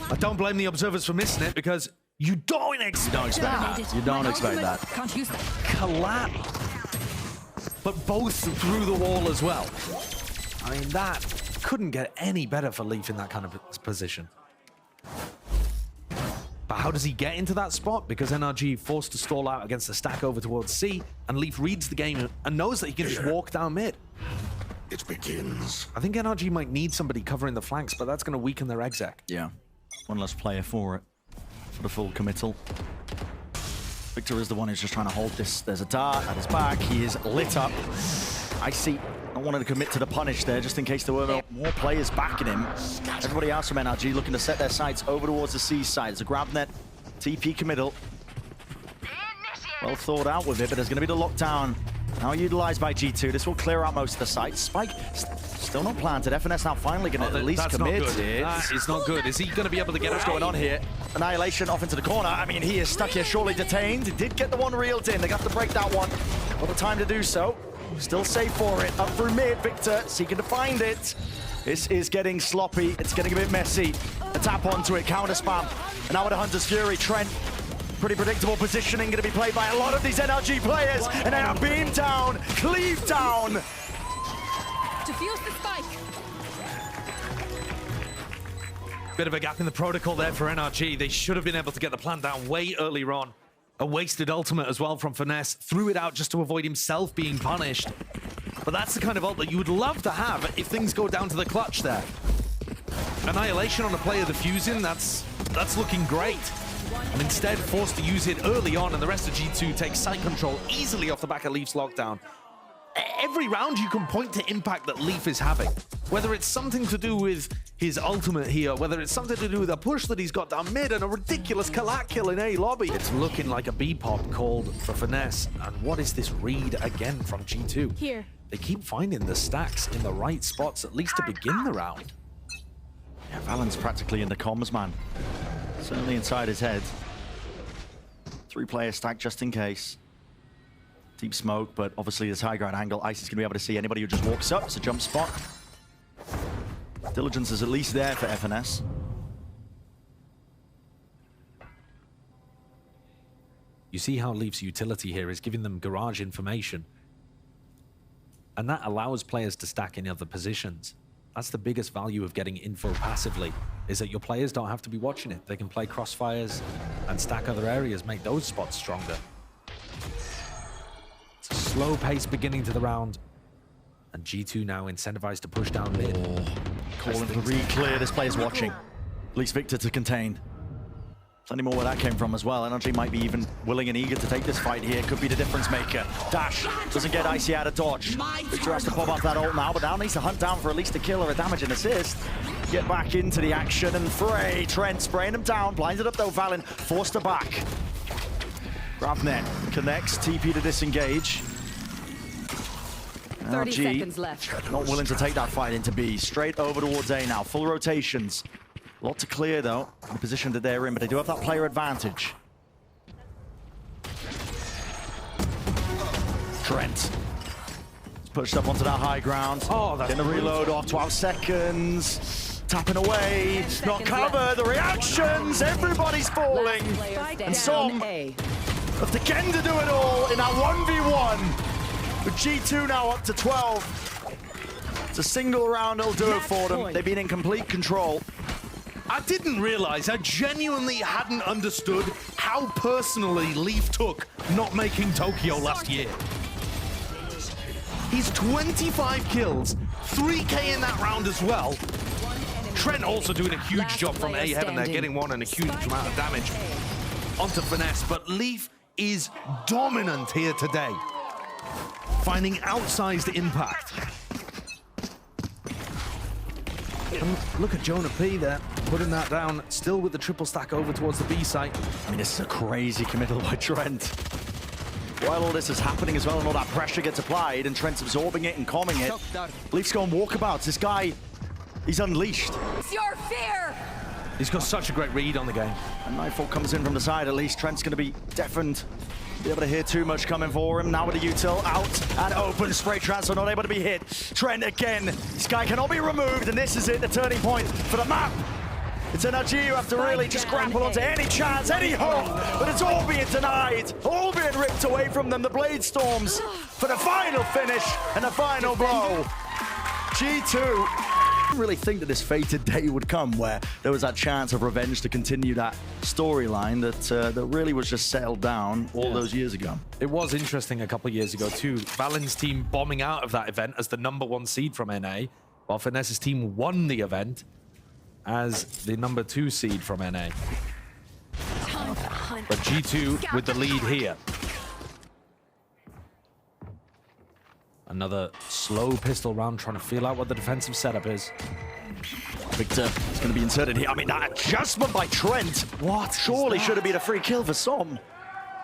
[SPEAKER 2] I don't blame the observers for missing it because you don't expect that.
[SPEAKER 1] You don't expect that.
[SPEAKER 3] Can't use that.
[SPEAKER 2] Collapse. But both through the wall as well. I mean, that couldn't get any better for Leaf in that kind of position. But how does he get into that spot? Because NRG forced to stall out against the stack over towards C, and Leaf reads the game and knows that he can just walk down mid.
[SPEAKER 5] It begins.
[SPEAKER 2] I think NRG might need somebody covering the flanks, but that's going to weaken their exec.
[SPEAKER 1] Yeah. One less player for it. For the full committal. Victor is the one who's just trying to hold this. There's a dart at his back. He is lit up. Icy not wanting to commit to the punish there, just in case there were more players backing him. Everybody else from NRG looking to set their sights over towards the C side. There's a grab net, TP committal. Well thought out with it, but there's going to be the lockdown. Now utilized by G2. This will clear out most of the sites. Spike still not planted. FNS now finally going to at least commit.
[SPEAKER 2] That is not good. Is he going to be able to get
[SPEAKER 1] What's going on here? Annihilation off into the corner. I mean, he is stuck here, surely detained. He did get the one reeled in. They got to break that one. Got the time to do so. Still safe for it. Up through mid. Victor seeking to find it. This is getting sloppy. It's getting a bit messy. A tap onto it. Counter spam. And now with a Hunter's Fury. Trent pretty predictable positioning going to be played by a lot of these NRG players. And they are beamed down, cleaved down.
[SPEAKER 3] Defuse the spike.
[SPEAKER 2] Bit of a gap in the protocol there for NRG. They should have been able to get the plant down way earlier on. A wasted ultimate as well from Finesse. Threw it out just to avoid himself being punished. But that's the kind of ult that you would love to have if things go down to the clutch there. Annihilation on a player defusing, that's looking great. And instead forced to use it early on, and the rest of G2 takes site control easily off the back of Leaf's lockdown. Every round you can point to impact that Leaf is having. Whether it's something to do with his ultimate here, whether it's something to do with a push that he's got down mid and a ridiculous collat kill in A lobby. It's looking like a B-pop called for Finesse. And what is this read again from G2?
[SPEAKER 3] Here.
[SPEAKER 2] They keep finding the stacks in the right spots, at least to begin the round.
[SPEAKER 1] Yeah, Valen's practically in the comms, man. Certainly inside his head. 3-player stack just in case. Deep smoke, but obviously this high ground angle, Ice is going to be able to see anybody who just walks up. It's a jump spot. Diligence is at least there for FNS.
[SPEAKER 2] You see how Leaf's utility here is giving them garage information. And that allows players to stack in other positions. That's the biggest value of getting info passively, is that your players don't have to be watching it. They can play crossfires and stack other areas, make those spots stronger. It's a slow pace beginning to the round. And G2 now incentivized to push down mid.
[SPEAKER 1] Calling for re-clear, this player's watching. At least Victor to contain. Plenty more where that came from as well. NRG might be even willing and eager to take this fight here. Could be the difference maker. Dash doesn't get Icy out of dodge. Victor has to pop up that ult now, but now needs to hunt down for at least a kill or a damage and assist. Get back into the action, and Frey, Trent spraying him down. Blinded up though, Valen forced her back. Gravnet connects, TP to disengage.
[SPEAKER 3] 30
[SPEAKER 1] NRG
[SPEAKER 3] seconds left.
[SPEAKER 1] not willing to take that fight into B. Straight over towards A now. Full rotations. A lot to clear though, in the position that they're in, but they do have that player advantage. Trent. Pushed up onto that high ground.
[SPEAKER 2] Oh, that's
[SPEAKER 1] getting the reload off, 12 seconds. Tapping away, not covered, the reactions, everybody's falling. And some of the Ken to do it all in that 1v1. With G2 now up to 12. It's a single round that'll do it for them. They've been in complete control.
[SPEAKER 2] I didn't realize, I genuinely hadn't understood how personally Leaf took not making Tokyo last year. He's 25 kills, 3K in that round as well. Trent also doing a huge job from A heaven there, getting one and a huge amount of damage onto Finesse, but Leaf is dominant here today, finding outsized impact. And look at Jonah P there, putting that down, still with the triple stack over towards the B site.
[SPEAKER 1] I mean, this is a crazy committal by Trent. While all this is happening as well and all that pressure gets applied and Trent's absorbing it and calming it, Leaf's going walkabouts. This guy, he's unleashed.
[SPEAKER 3] It's your fear!
[SPEAKER 2] He's got such a great read on the game.
[SPEAKER 1] And Nightfall comes in from the side, at least Trent's going to be deafened. Be able to hear too much coming for him. Now with the util out and open, spray transfer not able to be hit. Trent again, this guy cannot be removed, and this is it, the turning point for the map. It's NRG who have to really just grapple onto any chance, any hope, but it's all being denied, all being ripped away from them. The Blade Storms for the final finish and the final blow. G2. I didn't really think that this fated day would come where there was that chance of revenge to continue that storyline that really was just settled down all those years ago.
[SPEAKER 2] It was interesting a couple of years ago too. Valen's team bombing out of that event as the #1 seed from NA, while Finesse's team won the event as the #2 seed from NA. But G2 with the lead here. Another slow pistol round, trying to feel out what the defensive setup is.
[SPEAKER 1] Victor is going to be inserted here. I mean, that adjustment by Trent. What? Surely should have been a free kill for Som.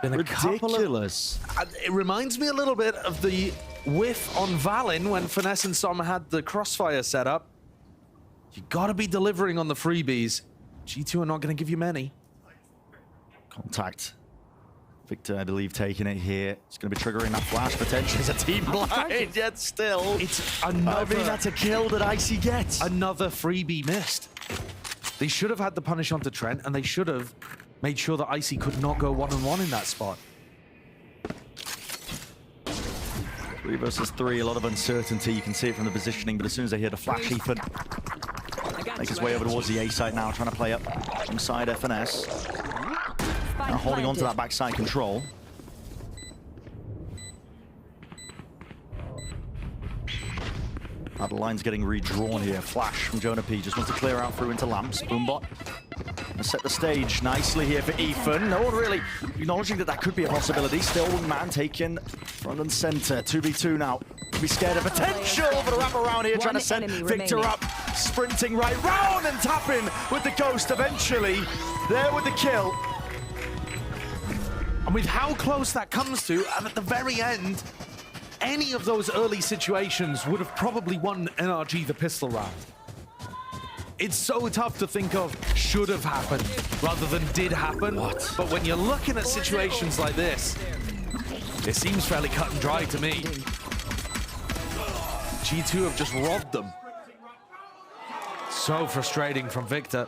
[SPEAKER 2] Been a
[SPEAKER 1] Ridiculous.
[SPEAKER 2] it reminds me a little bit of the whiff on Valen when Finesse and Som had the crossfire set up. You gotta be delivering on the freebies. G2 are not gonna give you many.
[SPEAKER 1] Contact. Victor, I believe, taking it here. It's going to be triggering that flash potentially as a team blind, yet still.
[SPEAKER 2] It's another...
[SPEAKER 1] I mean, that's a kill that Icy gets.
[SPEAKER 2] Another freebie missed. They should have had the punish onto Trent, and they should have made sure that Icy could not go one-on-one in that spot.
[SPEAKER 1] 3 versus 3, a lot of uncertainty. You can see it from the positioning, but as soon as they hear the flash, Ethan makes his way over towards the A site now, trying to play up inside FNS. Now holding on to that backside control. Now the line's getting redrawn here. Flash from Jonah P. Just wants to clear out through into Lamps. Boombot. Gonna set the stage nicely here for Ethan. No one really acknowledging that that could be a possibility. Still man taken front and center. 2v2 now. Be scared of potential for the wrap around here, trying to send Victor up. Sprinting right round and tapping with the Ghost eventually. There with the kill.
[SPEAKER 2] And with how close that comes to, and at the very end, any of those early situations would have probably won NRG the pistol round. It's so tough to think of should have happened rather than did happen.
[SPEAKER 1] What?
[SPEAKER 2] But when you're looking at situations like this, it seems fairly cut and dry to me. G2 have just robbed them. So frustrating from Victor.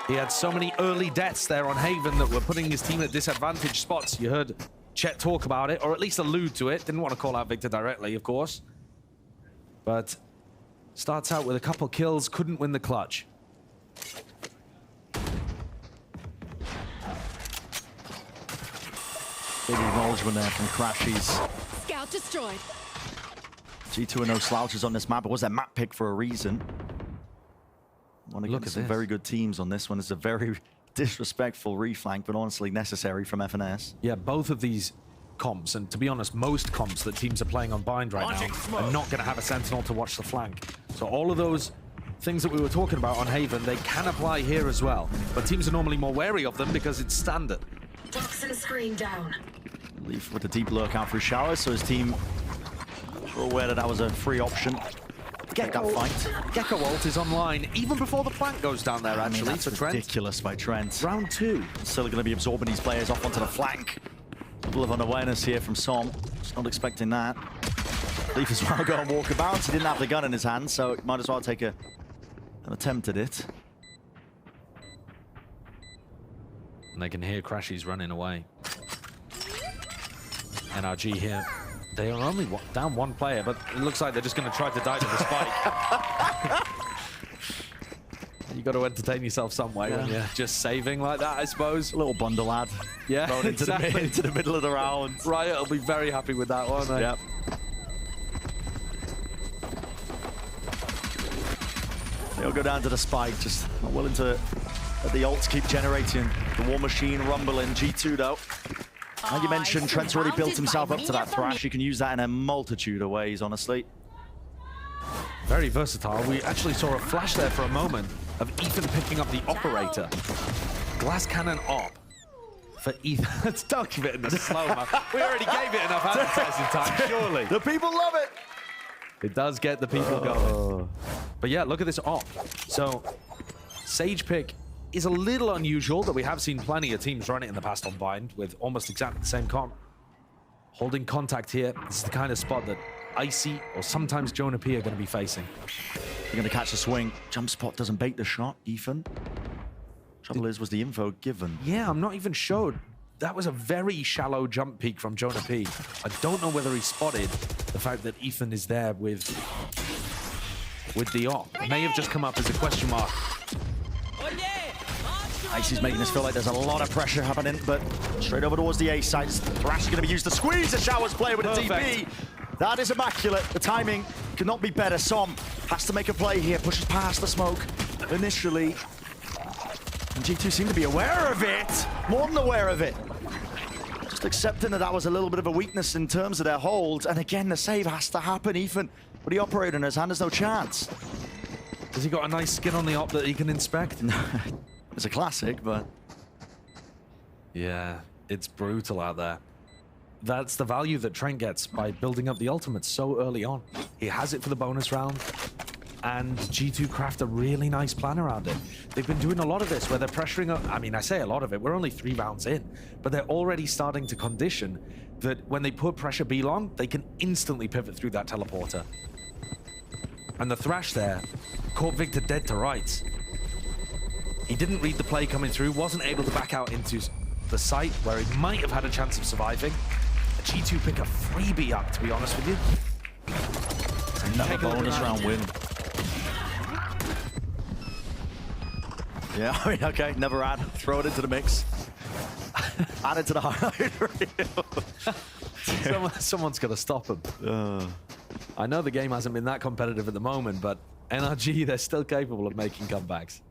[SPEAKER 2] He had so many early deaths there on Haven that were putting his team at disadvantaged spots. You heard Chet talk about it, or at least allude to it. Didn't want to call out Victor directly, of course. But starts out with a couple kills, couldn't win the clutch.
[SPEAKER 1] Big acknowledgement there from Crashies.
[SPEAKER 3] Scout destroyed.
[SPEAKER 1] G2 are no slouches on this map. It was their map pick for a reason. Look at some very good teams on this one. It's a very disrespectful reflank, but honestly necessary from FNS.
[SPEAKER 2] Yeah, both of these comps, and to be honest, most comps that teams are playing on Bind right now are not going to have a Sentinel to watch the flank. So all of those things that we were talking about on Haven, they can apply here as well. But teams are normally more wary of them because it's standard.
[SPEAKER 6] Toxin screen down.
[SPEAKER 1] Leaf with the deep lurk out through showers, so his team were aware that that was a free option. Get that fight.
[SPEAKER 2] Gecko ult is online even before the flank goes down there, actually.
[SPEAKER 1] That's
[SPEAKER 2] for Trent.
[SPEAKER 1] ridiculous by Trent.
[SPEAKER 2] Round 2.
[SPEAKER 1] Still going to be absorbing these players off onto the flank. A couple of unawareness here from Som. Just not expecting that. Leaf as well go and walk about. He didn't have the gun in his hand, so might as well take an attempt at it.
[SPEAKER 2] And they can hear Crashies running away. NRG here. They are only down one player, but it looks like they're just going to try to die to the spike. You got to entertain yourself some way when you're just saving like that, I suppose.
[SPEAKER 1] A little bundle lad.
[SPEAKER 2] Yeah,
[SPEAKER 1] thrown into,
[SPEAKER 2] exactly.
[SPEAKER 1] into the middle of the round.
[SPEAKER 2] Riot will be very happy with that one.
[SPEAKER 1] Yep. They'll go down to the spike, just not willing to let the ults keep generating. The war machine rumbling. G2 though. Like you mentioned, Trent's already built himself up to that thrash. You can use that in a multitude of ways, honestly.
[SPEAKER 2] Very versatile. We actually saw a flash there for a moment of Ethan picking up the operator. Glass cannon op for Ethan. Let's don't give it in the slow-mo. We already gave it enough advertising time, surely.
[SPEAKER 1] The people love it.
[SPEAKER 2] It does get the people going. But yeah, look at this op. So, Sage pick is a little unusual, that we have seen plenty of teams run it in the past on Bind with almost exactly the same comp. Holding contact here. This is the kind of spot that Icy or sometimes Jonah P are going to be facing.
[SPEAKER 1] You're going to catch the swing. Jump spot doesn't bait the shot, Ethan. Trouble is, was the info given?
[SPEAKER 2] Yeah, I'm not even sure. That was a very shallow jump peak from Jonah P. I don't know whether he spotted the fact that Ethan is there with the op. It may have just come up as a question mark.
[SPEAKER 1] Icy's making us feel like there's a lot of pressure happening, but straight over towards the A side. Thrash is going to be used to squeeze the Showers player with a TP. That is immaculate. The timing could not be better. Som has to make a play here, pushes past the smoke initially. And G2 seem to be aware of it, more than aware of it. Just accepting that that was a little bit of a weakness in terms of their holds. And again, the save has to happen. Ethan, with the operator in his hand, there's no chance.
[SPEAKER 2] Has he got a nice skin on the op that he can inspect?
[SPEAKER 1] It's a classic, but...
[SPEAKER 2] Yeah, it's brutal out there. That's the value that Trent gets by building up the ultimate so early on. He has it for the bonus round, and G2 craft a really nice plan around it. They've been doing a lot of this where they're pressuring up. I mean, I say a lot of it. We're only 3 rounds in, but they're already starting to condition that when they put pressure B long, they can instantly pivot through that teleporter. And the Thrash there caught Victor dead to rights. He didn't read the play coming through, wasn't able to back out into the site where he might have had a chance of surviving. A G2 pick a freebie up, to be honest with you.
[SPEAKER 1] Another bonus round win. Yeah, I mean, okay, never add. Throw it into the mix. Add it to the highlight reel.
[SPEAKER 2] Someone's got to stop him. I know the game hasn't been that competitive at the moment, but NRG, they're still capable of making comebacks.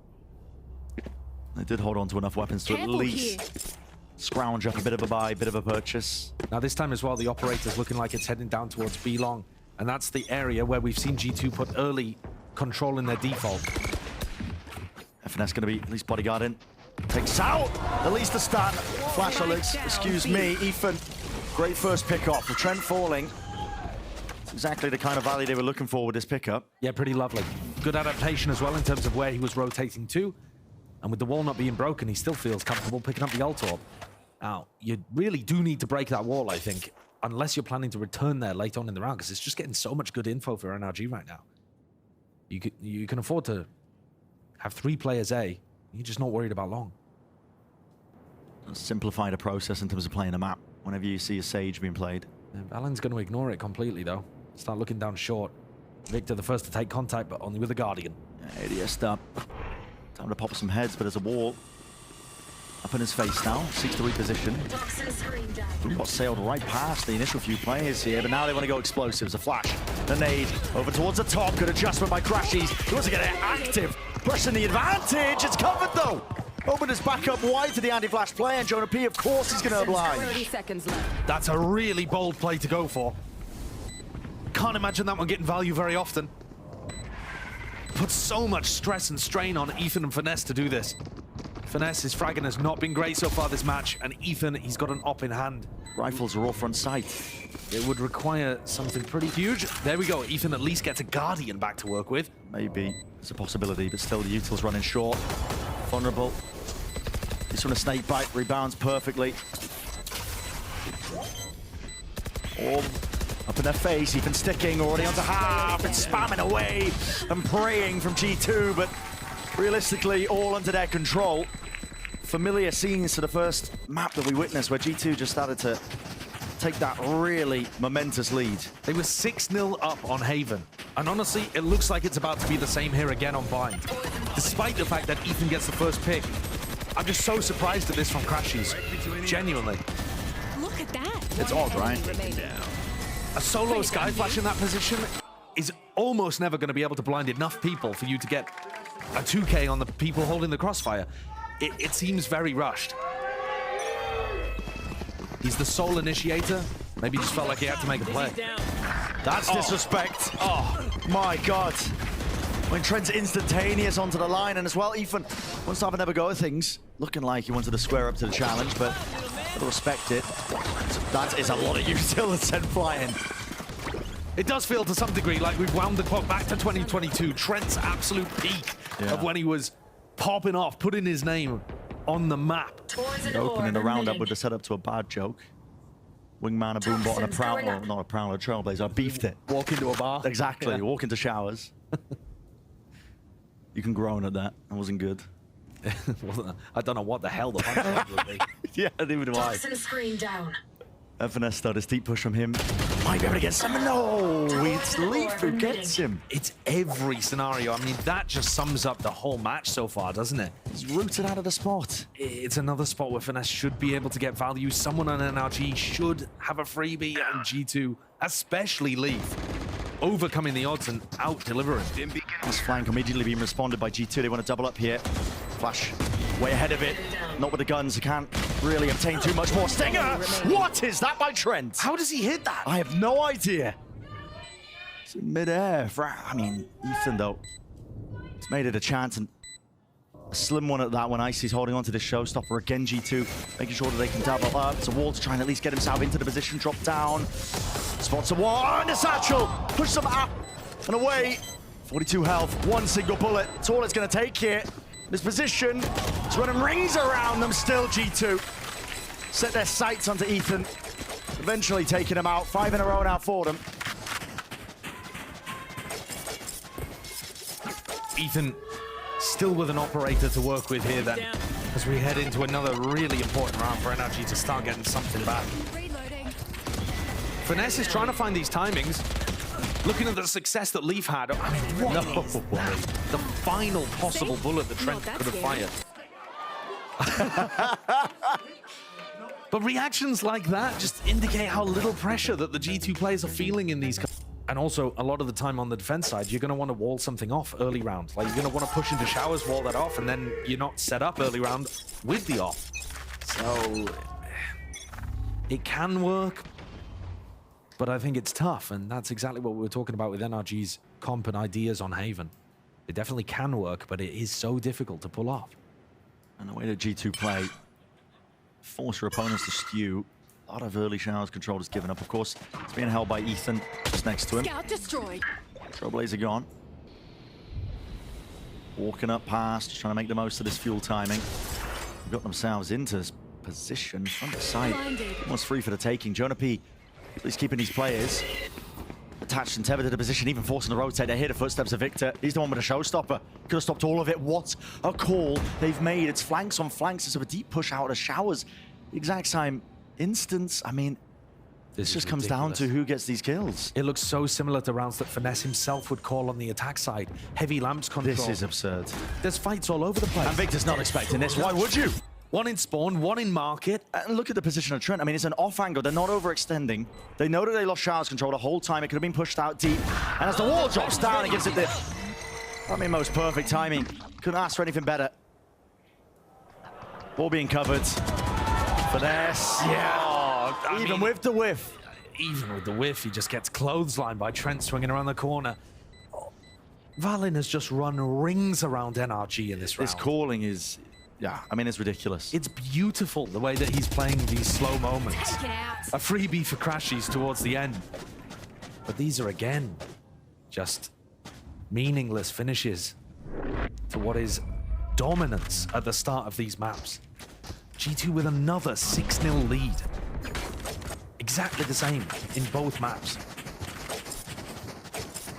[SPEAKER 1] They did hold on to enough weapons to at least scrounge up a bit of a buy, bit of a purchase.
[SPEAKER 2] Now this time as well, the operator's looking like it's heading down towards B long, and that's the area where we've seen G2 put early control in their default.
[SPEAKER 1] FNS going to be at least bodyguarding. Takes out at least the stun. Flash alerts, excuse me. Ethan, great first pick-off. With Trent falling, it's exactly the kind of value they were looking for with this pickup.
[SPEAKER 2] Yeah, pretty lovely. Good adaptation as well in terms of where he was rotating to. And with the wall not being broken, he still feels comfortable picking up the ult orb. Now, you really do need to break that wall, I think, unless you're planning to return there late on in the round, because it's just getting so much good info for NRG right now. You can afford to have 3 players A. You're just not worried about long.
[SPEAKER 1] Simplify the process in terms of playing a map whenever you see a Sage being played.
[SPEAKER 2] Alan's going to ignore it completely, though. Start looking down short. Victor the first to take contact, but only with the Guardian.
[SPEAKER 1] ADS up. Time to pop some heads, but there's a wall up in his face now. Seeks to reposition. Got sailed right past the initial few players here, but now they want to go explosives. A flash, the nade, over towards the top. Good adjustment by Crashies. He wants to get it active. Pressing the advantage. It's covered, though. Open his back up wide to the anti-flash play, and Jonah P, of course, he's going to oblige.
[SPEAKER 3] 30 seconds left.
[SPEAKER 2] That's a really bold play to go for. Can't imagine that one getting value very often. Puts so much stress and strain on Ethan and Finesse to do this. Finesse, his fragging has not been great so far this match, and Ethan, he's got an op in hand.
[SPEAKER 1] Rifles are all front sight.
[SPEAKER 2] It would require something pretty huge. There we go. Ethan at least gets a Guardian back to work with.
[SPEAKER 1] Maybe it's a possibility, but still the util's running short. Vulnerable. This one a snake bite, rebounds perfectly. Orb up in their face, even sticking already onto half and spamming away and praying from G2, but realistically all under their control. Familiar scenes to the first map that we witnessed where G2 just started to take that really momentous lead.
[SPEAKER 2] They were 6-0 up on Haven, and honestly, it looks like it's about to be the same here again on Bind. Despite the fact that Ethan gets the first pick, I'm just so surprised at this from Crashies. Genuinely.
[SPEAKER 3] Look at that.
[SPEAKER 1] It's odd, right?
[SPEAKER 2] A solo Sky Flash in that position is almost never going to be able to blind enough people for you to get a 2K on the people holding the crossfire. It seems very rushed. He's the sole initiator. Maybe he just felt like he had to make a play.
[SPEAKER 1] That's disrespect. Oh, my God. When Trent's instantaneous onto the line, and as well, Ethan wants to have another go at things. Looking like he wanted to square up to the challenge, but gotta respect it. That is a lot of util to send flying.
[SPEAKER 2] It does feel to some degree like we've wound the clock back to 2022. Trent's absolute peak of when he was popping off, putting his name on the map.
[SPEAKER 1] Opening the roundup with the setup to a bad joke. Wingman, a boombot, and a prowler. Well, not a prowler, a trailblazer. I beefed it.
[SPEAKER 2] Walk into a bar.
[SPEAKER 1] Exactly.
[SPEAKER 2] Yeah.
[SPEAKER 1] Walk into showers. You can groan at that. That wasn't good.
[SPEAKER 2] I don't know what the hell the punch would be.
[SPEAKER 1] Yeah, neither do I.
[SPEAKER 6] Toxin screen down.
[SPEAKER 1] FNS started a steep push from him. Might be able to get someone. No, it's Leaf who gets him.
[SPEAKER 2] It's every scenario. I mean, that just sums up the whole match so far, doesn't it?
[SPEAKER 1] He's rooted out of the spot.
[SPEAKER 2] It's another spot where Finesse should be able to get value. Someone on NRG should have a freebie, and G2, especially Leaf, overcoming the odds and out-delivering.
[SPEAKER 1] This flank immediately being responded by G2. They want to double up here. Flash way ahead of it. Not with the guns. They can't really obtain too much more. Stinger! What is that by Trent?
[SPEAKER 2] How does he hit that?
[SPEAKER 1] I have no idea. It's in mid-air. I mean, Ethan, though, he's made it a chance, and a slim one at that when Icy's holding on to this showstopper. Again, G2 making sure that they can double up. It's a wall to try and at least get himself into the position. Drop down. Spots a wall. And a satchel. Push them up and away. 42 health. One single bullet. It's all it's going to take here. This position is running rings around them still, G2. Set their sights onto Ethan. Eventually taking him out. 5 in a row now for them.
[SPEAKER 2] Ethan Still with an operator to work with here then, as we head into another really important round for NRG to start getting something back.
[SPEAKER 3] Reloading.
[SPEAKER 2] Finesse is trying to find these timings. Looking at the success that Leaf had, I mean, what is that? The final possible bullet that Trent could have fired. But reactions like that just indicate how little pressure that the G2 players are feeling in these. And also, a lot of the time on the defense side, you're going to want to wall something off early round. Like, you're going to want to push into showers, wall that off, and then you're not set up early round with the off. So, it can work, but I think it's tough, and that's exactly what we were talking about with NRG's comp and ideas on Haven. It definitely can work, but it is so difficult to pull off.
[SPEAKER 1] And the way that G2 play, force your opponents to stew. A lot of early showers control is given up. Of course, it's being held by Ethan just next to him.
[SPEAKER 3] Scout destroyed.
[SPEAKER 1] Trailblazer gone. Walking up past, just trying to make the most of this fuel timing. They've got themselves into position, front to side.
[SPEAKER 3] Blinded.
[SPEAKER 1] Almost free for the taking. Jonah P, he's keeping these players attached and tethered to the position, even forcing the rotate. They hear the footsteps of Victor. He's the one with a showstopper. Could have stopped all of it. What a call they've made. It's flanks on flanks. It's a deep push out of showers. The exact same instance. I mean, this just comes down to who gets these kills.
[SPEAKER 2] It looks so similar to rounds that Finesse himself would call on the attack side. Heavy lamps control.
[SPEAKER 1] This is absurd.
[SPEAKER 2] There's fights all over the place.
[SPEAKER 1] And Victor's not expecting this. Why would you?
[SPEAKER 2] One in spawn, one in market.
[SPEAKER 1] And look at the position of Trent. I mean, it's an off angle. They're not overextending. They know that they lost showers control the whole time. It could have been pushed out deep. And as the wall drops down, it gives it the, I mean, most perfect timing. Couldn't ask for anything better. Ball being covered. Finesse.
[SPEAKER 2] Yeah.
[SPEAKER 1] Even with the whiff.
[SPEAKER 2] Even with the whiff, he just gets clotheslined by Trent swinging around the corner. Valin has just run rings around NRG in this round.
[SPEAKER 1] This calling is, yeah, I mean, it's ridiculous.
[SPEAKER 2] It's beautiful the way that he's playing these slow moments.
[SPEAKER 3] Take it out.
[SPEAKER 2] A freebie for Crashies towards the end. But these are, again, just meaningless finishes to what is dominance at the start of these maps. G2 with another 6-0 lead. Exactly the same in both maps.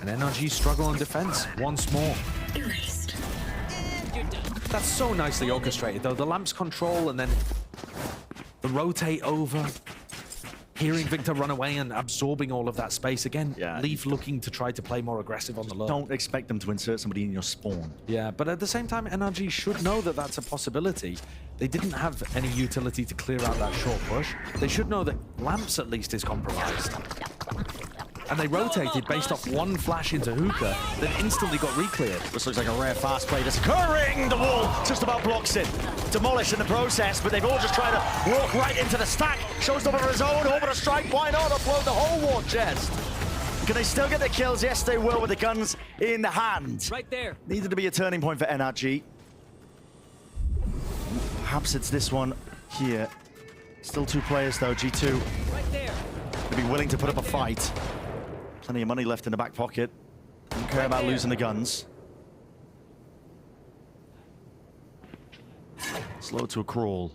[SPEAKER 2] And NRG struggle on defense once more.
[SPEAKER 6] Erased.
[SPEAKER 2] That's so nicely orchestrated, though. The lamps control and then the rotate over. Hearing Victor run away and absorbing all of that space. Again,
[SPEAKER 1] Yeah.
[SPEAKER 2] Leaf looking to try to play more aggressive on the lure.
[SPEAKER 1] Don't expect them to insert somebody in your spawn.
[SPEAKER 2] Yeah, but at the same time, NRG should know that that's a possibility. They didn't have any utility to clear out that short push. They should know that lamps at least is compromised. And they rotated based off one flash into Hookah that instantly got re-cleared.
[SPEAKER 1] This looks like a rare fast play that's occurring. The wall just about blocks it. Demolished in the process, but they've all just tried to walk right into the stack. Showstopper of his own, over the strike. Why not upload the whole war chest? Can they still get the kills? Yes, they will with the guns in the hand.
[SPEAKER 4] Right there.
[SPEAKER 1] Needed to be a turning point for NRG. Perhaps it's this one here. Still two players though, G2.
[SPEAKER 4] Right there.
[SPEAKER 1] To be willing to put up a fight. Plenty of money left in the back pocket. Don't care about losing the guns. Slow to a crawl.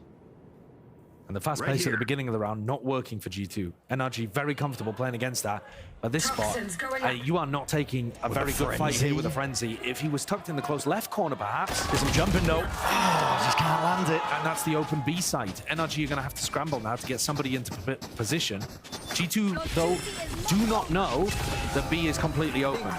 [SPEAKER 2] And the fast pace at the beginning of the round not working for G2. NRG very comfortable playing against that. At this spot,
[SPEAKER 6] Toxins going up.
[SPEAKER 2] you are not taking a very good fight
[SPEAKER 1] frenzy.
[SPEAKER 2] here with a frenzy. If he was tucked in the close left corner, perhaps,
[SPEAKER 1] There's some jumping though. Just can't land it.
[SPEAKER 2] and that's the open B site. NRG are going to have to scramble now to get somebody into position. G2, though, do not know that B is completely open.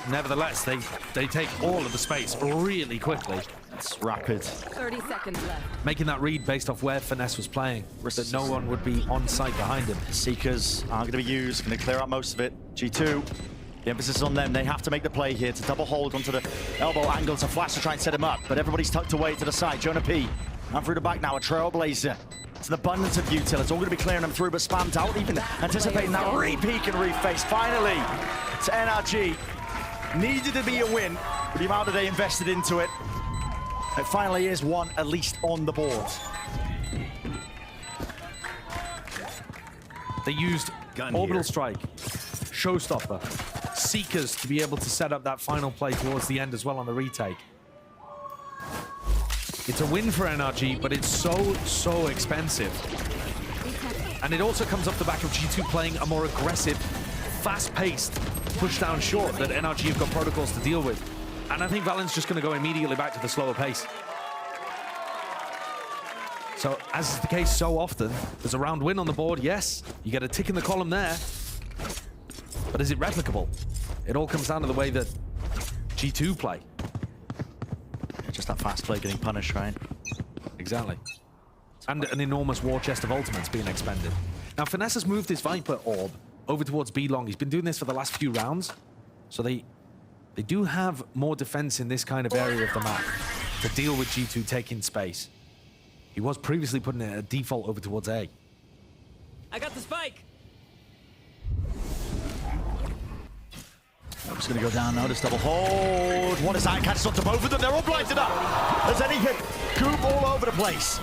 [SPEAKER 2] Nevertheless, they take all of the space really quickly,
[SPEAKER 1] It's rapid.
[SPEAKER 3] 30 seconds left.
[SPEAKER 2] making that read based off where Finesse was playing, that no one would be on site behind him.
[SPEAKER 1] Seekers aren't going to be used. Going to clear out most of it. G2. The emphasis is on them. They have to make the play here to double hold onto the elbow angle to flash to try and set him up. But everybody's tucked away to the side. Jonah P. And through the back now. A Trailblazer. It's an abundance of util. It's all going to be clearing them through, but spammed out. Even anticipating that re-peek and re-face. Finally, to NRG. Needed to be a win with the amount that they invested into it. It finally is one, at least on the board.
[SPEAKER 2] They used
[SPEAKER 1] Gun
[SPEAKER 2] Orbital
[SPEAKER 1] here.
[SPEAKER 2] Strike, Showstopper, Seekers to be able to set up that final play towards the end as well on the retake. It's a win for NRG, but it's so expensive. And it also comes off the back of G2 playing a more aggressive, fast-paced push down short that NRG have got protocols to deal with. And I think Valorant's just going to go immediately back to the slower pace. So, as is the case so often, there's a round win on the board, yes. You get a tick in the column there. But is it replicable? It all comes down to the way that G2 play.
[SPEAKER 1] Just that fast play getting punished, right?
[SPEAKER 2] Exactly. And an enormous war chest of ultimates being expended. Now, Finesse has moved his Viper orb over towards B long. He's been doing this for the last few rounds. So they do have more defense in this kind of area of the map to deal with G2 taking space. He was previously putting it at default over towards A.
[SPEAKER 4] I got the spike.
[SPEAKER 1] It's going to go down now, just double hold. What is that? Catches onto both of them. They're all blinded up. There's any hit. Coop all over the place.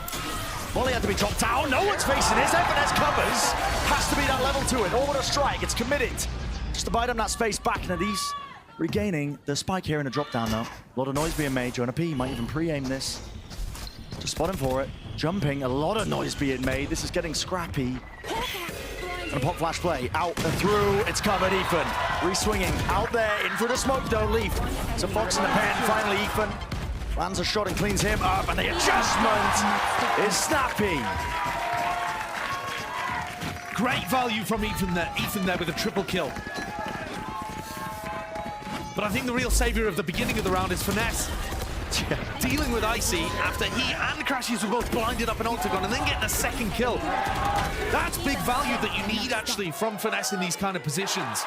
[SPEAKER 1] Molly had to be dropped down. No one's facing his. FNS covers. Has to be that level to it. Orbital strike. It's committed. Just to buy them that space back. And he's regaining the spike here in a drop down now. A lot of noise being made. Jonah P might even pre-aim this. Just spot him for it. Jumping. A lot of noise being made. This is getting scrappy. And a pop flash play, out and through, it's covered, Ethan. Re-swinging, out there, in through the smoke, don't leave. It's a fox in the pen, finally Ethan lands a shot and cleans him up, and the adjustment is snappy.
[SPEAKER 2] Great value from Ethan there with a triple kill. But I think the real savior of the beginning of the round is Finesse. Dealing with Icy after he and Crashies were both blinded up in Octagon and then getting a second kill. That's big value that you need actually from Finesse in these kind of positions.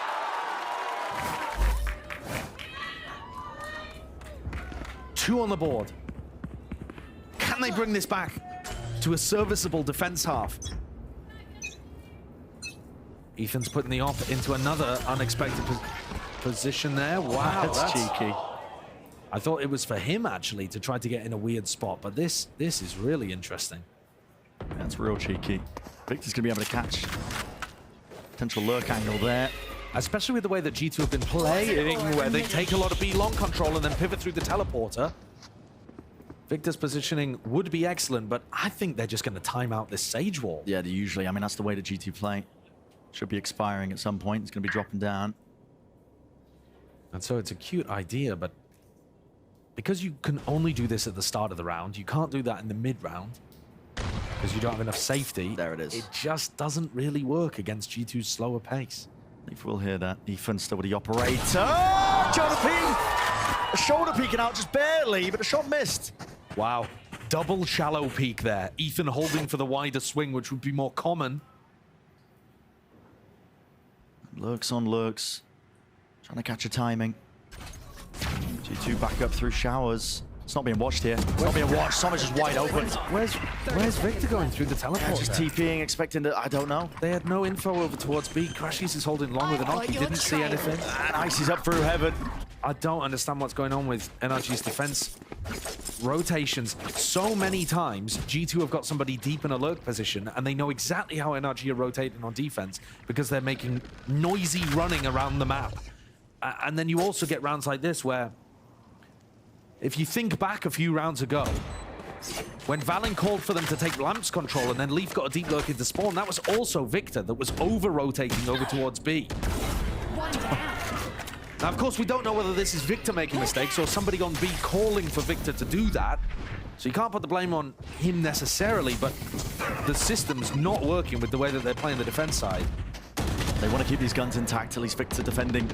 [SPEAKER 2] Two on the board. Can they bring this back to a serviceable defense half? Ethan's putting the op into another unexpected position there. Wow,
[SPEAKER 1] that's cheeky.
[SPEAKER 2] I thought it was for him, actually, to try to get in a weird spot, but this is really interesting.
[SPEAKER 1] That's real cheeky. Victor's going to be able to catch potential lurk angle there.
[SPEAKER 2] Especially with the way that G2 have been playing, where they take a lot of B long control and then pivot through the teleporter. Victor's positioning would be excellent, but I think they're just going to time out this Sage Wall.
[SPEAKER 1] Yeah, they usually. I mean, that's the way the G2 play. Should be expiring at some point. It's going to be dropping down.
[SPEAKER 2] And so it's a cute idea, but because you can only do this at the start of the round, you can't do that in the mid-round because you don't have enough safety.
[SPEAKER 1] There it is.
[SPEAKER 2] It just doesn't really work against G2's slower pace.
[SPEAKER 1] If we'll hear that. Ethan still with the operator. Jonah P! A shoulder peeking out just barely, but a shot missed.
[SPEAKER 2] Wow. Double shallow peek there. Ethan holding for the wider swing, which would be more common.
[SPEAKER 1] Lurks on lurks. Trying to catch a timing. G2 back up through showers. It's not being watched here. It's not being watched. Someone's just wide open.
[SPEAKER 2] Where's Victor going through the teleport?
[SPEAKER 1] Just TPing, expecting to... I don't know.
[SPEAKER 2] They had no info over towards B. Crashies is holding long with an knock. He didn't see anything.
[SPEAKER 1] And Icy's up through heaven.
[SPEAKER 2] I don't understand what's going on with NRG's defense rotations. So many times, G2 have got somebody deep in a lurk position, and they know exactly how NRG are rotating on defense because they're making noisy running around the map. And then you also get rounds like this where, if you think back a few rounds ago, when Valen called for them to take Lamps control and then Leaf got a deep lurk into spawn, that was also Victor that was over-rotating over towards B. Now, of course, we don't know whether this is Victor making mistakes or somebody on B calling for Victor to do that. So you can't put the blame on him necessarily, but the system's not working with the way that they're playing the defense side.
[SPEAKER 1] They want to keep these guns intact, at least Victor defending.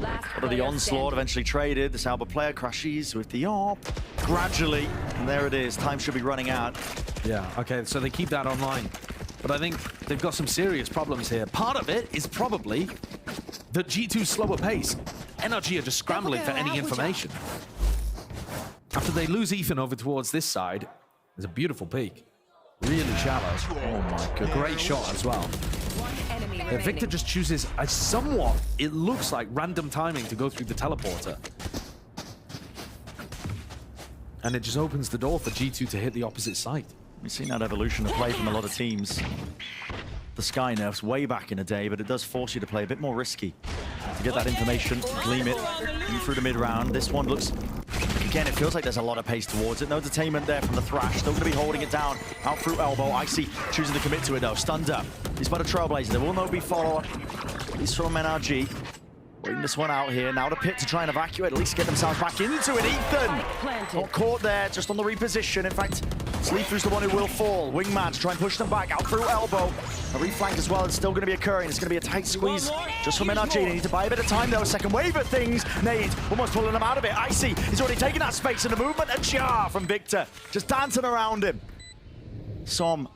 [SPEAKER 1] Out of the onslaught, eventually traded. This Alba player crashes with the ARP. Gradually, and there it is. Time should be running out.
[SPEAKER 2] Yeah, okay, so they keep that online. But I think they've got some serious problems here. Part of it is probably the G2's slower pace. NRG are just scrambling for any information. After they lose Ethan over towards this side, there's a beautiful peek. Really shallow. Oh my god. Great shot as well. Victor just chooses a somewhat, it looks like, random timing to go through the teleporter. And it just opens the door for G2 to hit the opposite side.
[SPEAKER 1] We've seen that evolution of play from a lot of teams. The Sky nerfs way back in the day, but it does force you to play a bit more risky. To get that information, gleam it in through the mid-round. This one looks... Again, it feels like there's a lot of pace towards it. No detainment there from the Thrash. Still going to be holding it down. Out through elbow. Icy choosing to commit to it, though. Stunned up. He's but a trailblazer. There will no be follow-up. He's from NRG. Waiting this one out here. Now the pit to try and evacuate, at least get themselves back into it. Ethan!
[SPEAKER 3] Planted.
[SPEAKER 1] Not caught there, just on the reposition. In fact, Sleeper's the one who will fall. Wingman to try and push them back, out through elbow. A reflank as well is still going to be occurring. It's going to be a tight squeeze just from NRG. They need to buy a bit of time though. A second wave of things. Nade almost pulling them out of it. Icy is already taking that space, and the movement ajar from Victor. Just dancing around him. Som,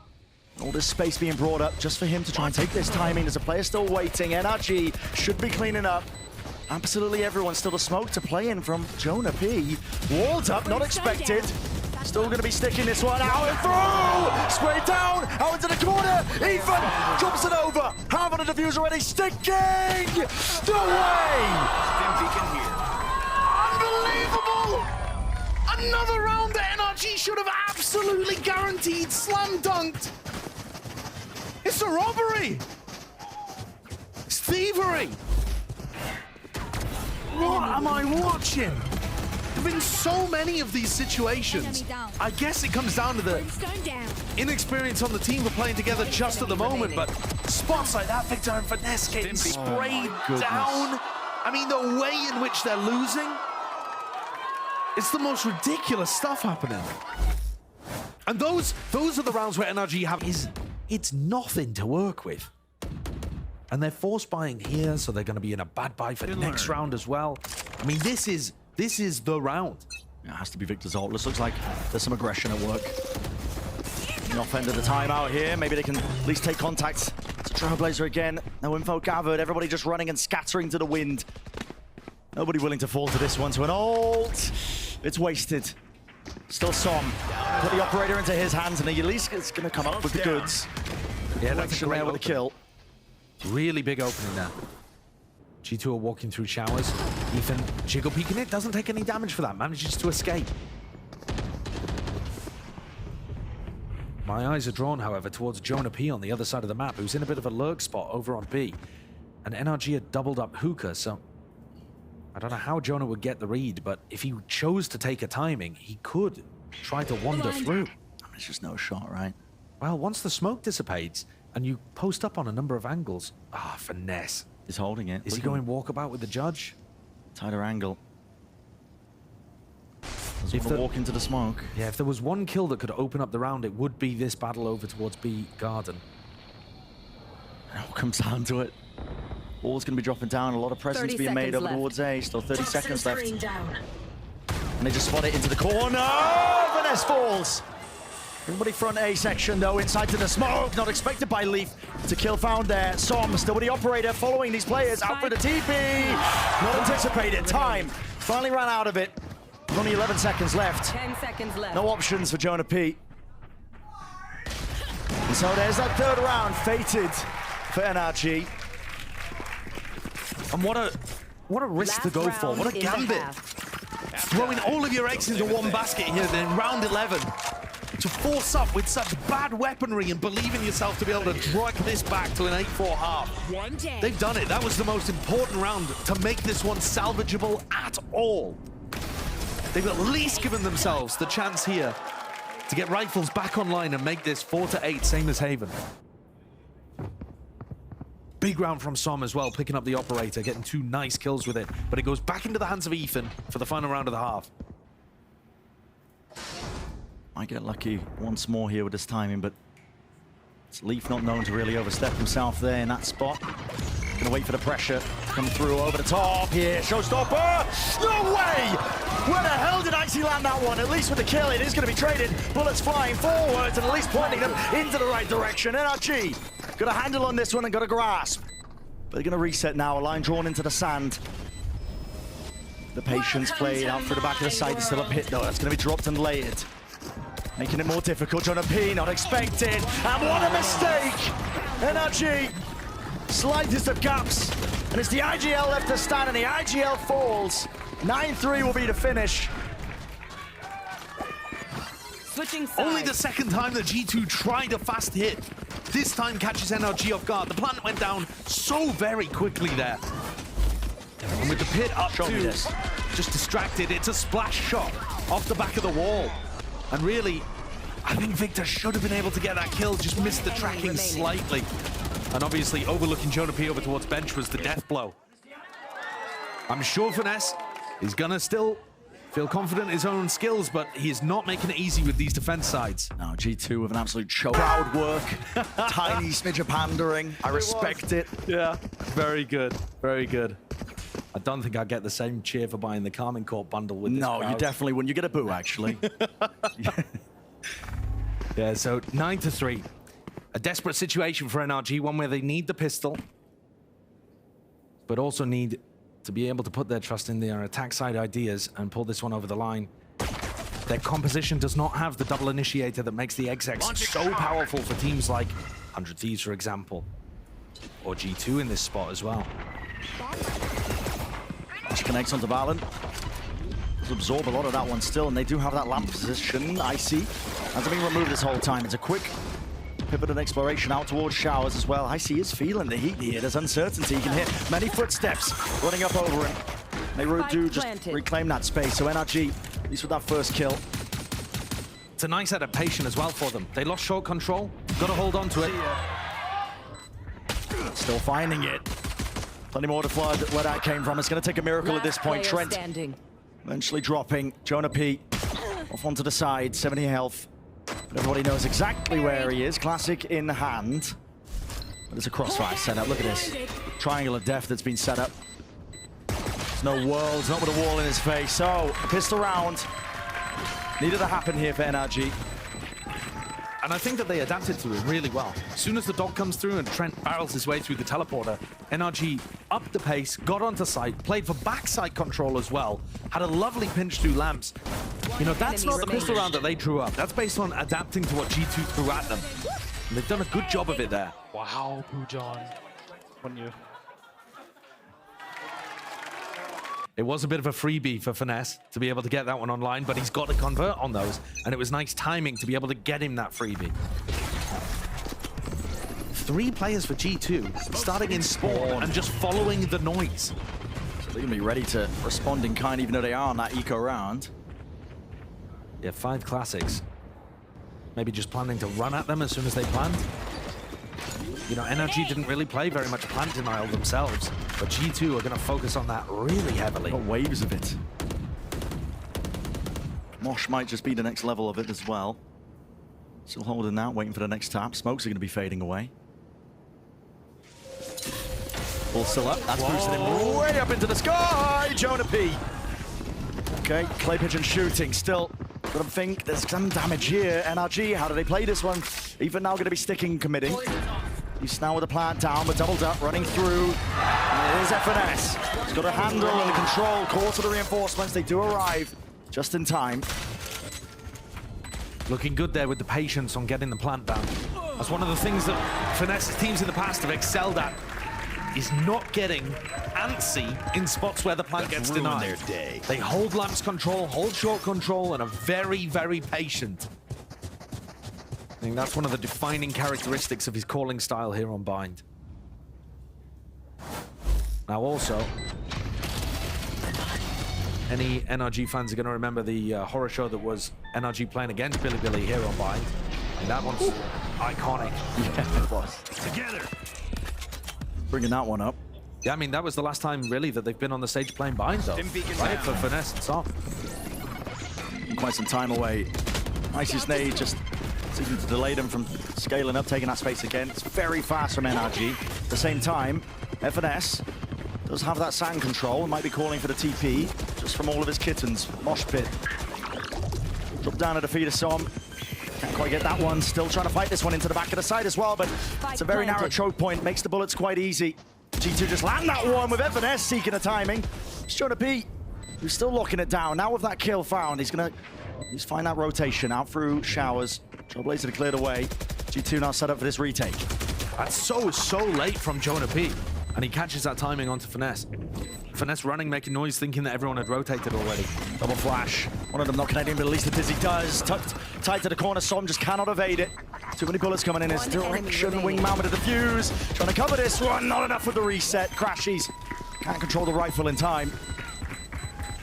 [SPEAKER 1] all this space being brought up just for him to try and take this timing. There's a player still waiting. NRG should be cleaning up. Absolutely everyone. Still the smoke to play in from Jonah P. Walled up, not expected. Still going to be sticking this one out and through! Sprayed down, out into the corner. Ethan drops it over. Half on the defuse already, sticking! No way!
[SPEAKER 2] Unbelievable! Another round that NRG should have absolutely guaranteed slam dunked. It's a robbery. It's thievery. What am I watching? There've been so many of these situations. I guess it comes down to the inexperience on the team for playing together just at the moment, but spots like that, Victor and Finesse getting sprayed down. I mean, the way in which they're losing, it's the most ridiculous stuff happening. And those are the rounds where NRG have it's nothing to work with. And they're force buying here, so they're going to be in a bad buy for the next round as well. I mean, this is the round.
[SPEAKER 1] It has to be Victor's ult. This looks like there's some aggression at work. The off end of the timeout here. Maybe they can at least take contact. It's a Trailblazer again. No info gathered. Everybody just running and scattering to the wind. Nobody willing to fall to this one. To an ult. It's wasted. Still Som. Put the operator into his hands, and he at least is going to come up with the goods.
[SPEAKER 2] Yeah, that's a great
[SPEAKER 1] with a kill.
[SPEAKER 2] Really big opening there. G2 are walking through showers. Ethan jiggle peeking it, doesn't take any damage for that, manages to escape. My eyes are drawn, however, towards Jonah P on the other side of the map, who's in a bit of a lurk spot over on B. And NRG had doubled up Hookah, so I don't know how Jonah would get the read, but if he chose to take a timing, he could try to wander through.
[SPEAKER 1] I mean, it's just no shot, right?
[SPEAKER 2] Well, once the smoke dissipates and you post up on a number of angles, Finesse.
[SPEAKER 1] He's holding it.
[SPEAKER 2] Is he going walkabout with the judge?
[SPEAKER 1] Tighter angle. Doesn't want to walk into the smoke.
[SPEAKER 2] Yeah, if there was one kill that could open up the round, it would be this battle over towards B Garden.
[SPEAKER 1] It all comes down to it. Ball's going to be dropping down. A lot of presence being made over towards A. Still 30 seconds left. And they just spot it into the corner. Finesse falls. Everybody front A section, though, inside to the smoke. Not expected by Leaf to kill found there. Som, still with the operator, following these players. Out for the TP. Not anticipated. Time. Finally ran out of it. Only 11 seconds left.
[SPEAKER 3] 10 seconds left.
[SPEAKER 1] No options for Jonah P. And so there's that third round fated for NRG.
[SPEAKER 2] And what a risk to go for. What a gambit. Throwing all of your eggs into one basket here then round 11. To force up with such bad weaponry and believe in yourself to be able to drag this back to an 8-4 half. They've done it. That was the most important round to make this one salvageable at all. They've at least given themselves the chance here to get rifles back online and make this 4-8, same as Haven. Big round from Som as well, picking up the operator, getting 2 nice kills with it. But it goes back into the hands of Ethan for the final round of the half.
[SPEAKER 1] Might get lucky once more here with this timing, but it's Leaf not known to really overstep himself there in that spot. Gonna wait for the pressure to come through over the top here. Showstopper! No way! Where the hell did Icy land that one? At least with the kill, it is gonna be traded. Bullets flying forwards and at least pointing them into the right direction. NRG got a handle on this one and got a grasp. But they're gonna reset now. A line drawn into the sand. The patience played out through the back of the side. It's still up hit though. That's gonna be dropped and layered. Making it more difficult. Jonah P, not expected. And what a mistake! NRG, slightest of gaps. And it's the IGL left to stand, and the IGL falls. 9-3 will be the finish.
[SPEAKER 3] Switching sides.
[SPEAKER 2] Only the second time that G2 tried a fast hit. This time catches NRG off guard. The plant went down so very quickly there. And with the pit up too, just distracted. It's a splash shot off the back of the wall. And really, I think Victor should have been able to get that kill, just missed the tracking slightly. And obviously, overlooking Jonah P over towards bench was the death blow. I'm sure Finesse is gonna still feel confident in his own skills, but he is not making it easy with these defense sides.
[SPEAKER 1] Now G2 with an absolute choke. Crowd work, tiny smidge of pandering. I respect it.
[SPEAKER 2] Yeah, very good, very good. I don't think I'd get the same cheer for buying the Carmine Court bundle with this
[SPEAKER 1] No,
[SPEAKER 2] crowd.
[SPEAKER 1] you definitely wouldn't. You get a boo, actually.
[SPEAKER 2] Yeah, so 9-3. A desperate situation for NRG, one where they need the pistol, but also need to be able to put their trust in their attack side ideas and pull this one over the line. Their composition does not have the double initiator that makes the XX so powerful for teams like 100 Thieves, for example, or G2 in this spot as well.
[SPEAKER 1] She connects onto Valorant. To absorb a lot of that one still, and they do have that lamp position. Icy hasn't been removed this whole time. It's a quick pivot and exploration out towards Showers as well. Icy is feeling the heat here. There's uncertainty. You can hear many footsteps running up over him. They do just reclaim that space. So NRG, at least with that first kill.
[SPEAKER 2] It's a nice adaptation as well for them. They lost short control. Got to hold on to it.
[SPEAKER 1] Still finding it. Plenty more to flood where that came from. It's going to take a miracle at this point. Trent eventually dropping. Jonah P off onto the side, 70 health. But everybody knows exactly where he is. Classic in hand. But it's a crossfire setup. Look at this. Triangle of death that's been set up. There's no worlds, not with a wall in his face. So, a pistol round. Needed to happen here for NRG.
[SPEAKER 2] And I think that they adapted to it really well. As soon as the dog comes through and Trent barrels his way through the teleporter, NRG upped the pace, got onto site, played for backside control as well, had a lovely pinch through lamps. You know, that's not the pistol round that they drew up. That's based on adapting to what G2 threw at them. And they've done a good job of it there.
[SPEAKER 7] Wow, Pujon. On you.
[SPEAKER 2] It was a bit of a freebie for Finesse to be able to get that one online, but he's got to convert on those, and it was nice timing to be able to get him that freebie. 3 players for G2, starting in spawn and just following the noise.
[SPEAKER 1] So they're going to be ready to respond in kind, even though they are on that eco round.
[SPEAKER 2] Yeah, 5 classics. Maybe just planning to run at them as soon as they planned. You know, NRG didn't really play very much plant denial themselves, but G2 are going to focus on that really heavily.
[SPEAKER 1] Got waves of it. Mosh might just be the next level of it as well. Still holding that, waiting for the next tap. Smokes are going to be fading away. Ball still up. That's boosted him way up into the sky. Jonah P. Okay, Clay Pigeon shooting still. Got to think there's some damage here. NRG, how do they play this one? Even now going to be sticking, committing. He's now with the plant down, but doubled up, running through. And it is FNS. He's got a handle and control. Call to the reinforcements. They do arrive just in time.
[SPEAKER 2] Looking good there with the patience on getting the plant down. That's one of the things that Finesse's teams in the past have excelled at, is not getting antsy in spots where the plant gets denied. They hold lamps control, hold short control, and are very, very patient. I think that's one of the defining characteristics of his calling style here on Bind. Now also, any NRG fans are going to remember the horror show that was NRG playing against Billy Billy here on Bind. And that one's iconic.
[SPEAKER 1] Yeah, it was.
[SPEAKER 5] Together.
[SPEAKER 1] Bringing that one up.
[SPEAKER 2] Yeah, I mean, that was the last time, really, that they've been on the stage playing Bind, though. Right, for Finesse and Soft.
[SPEAKER 1] Quite some time away. Icy's nade just seeking to delay them from scaling up, taking that space again. It's very fast from NRG. At the same time, FNS does have that sand control and might be calling for the TP just from all of his kittens. Mosh pit. Drop down at the feet of Som. Can't quite get that one. Still trying to fight this one into the back of the side as well, but it's a very narrow choke point. Makes the bullets quite easy. G2 just land that one with FNS seeking a timing. It's Jonah P, who's still locking it down. Now with that kill found, he's find that rotation out through Showers. Trailblazer to clear the way. G2 now set up for this retake.
[SPEAKER 2] That's so late from Jonah P. And he catches that timing onto Finesse. Finesse running, making noise, thinking that everyone had rotated already.
[SPEAKER 1] Double flash. One of them not connecting, but at least the Dizzy does. Tucked tight to the corner. Som just cannot evade it. Too many bullets coming in his direction. Wingman with a defuse. Trying to cover this one. Not enough with the reset. Crashies. Can't control the rifle in time.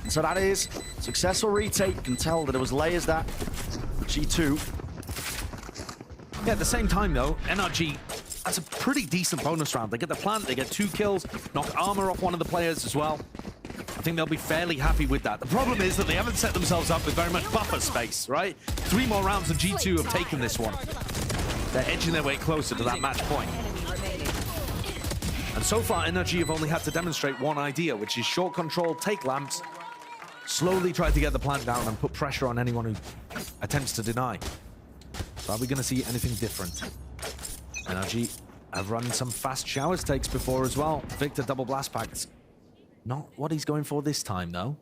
[SPEAKER 1] And so that is successful retake. You can tell that it was layers that G2.
[SPEAKER 2] Yeah, at the same time, though, NRG, that's a pretty decent bonus round. They get the plant, they get 2 kills, knock armor off one of the players as well. think they'll be fairly happy with that. The problem is that they haven't set themselves up with very much buffer space, right? 3 more rounds and G2 have taken this one. They're edging their way closer to that match point. And so far, NRG have only had to demonstrate one idea, which is short control, take lamps, slowly try to get the plant down and put pressure on anyone who attempts to deny. So are we going to see anything different? NRG have run some fast showers takes before as well. Victor double blast packs. Not what he's going for this time, though.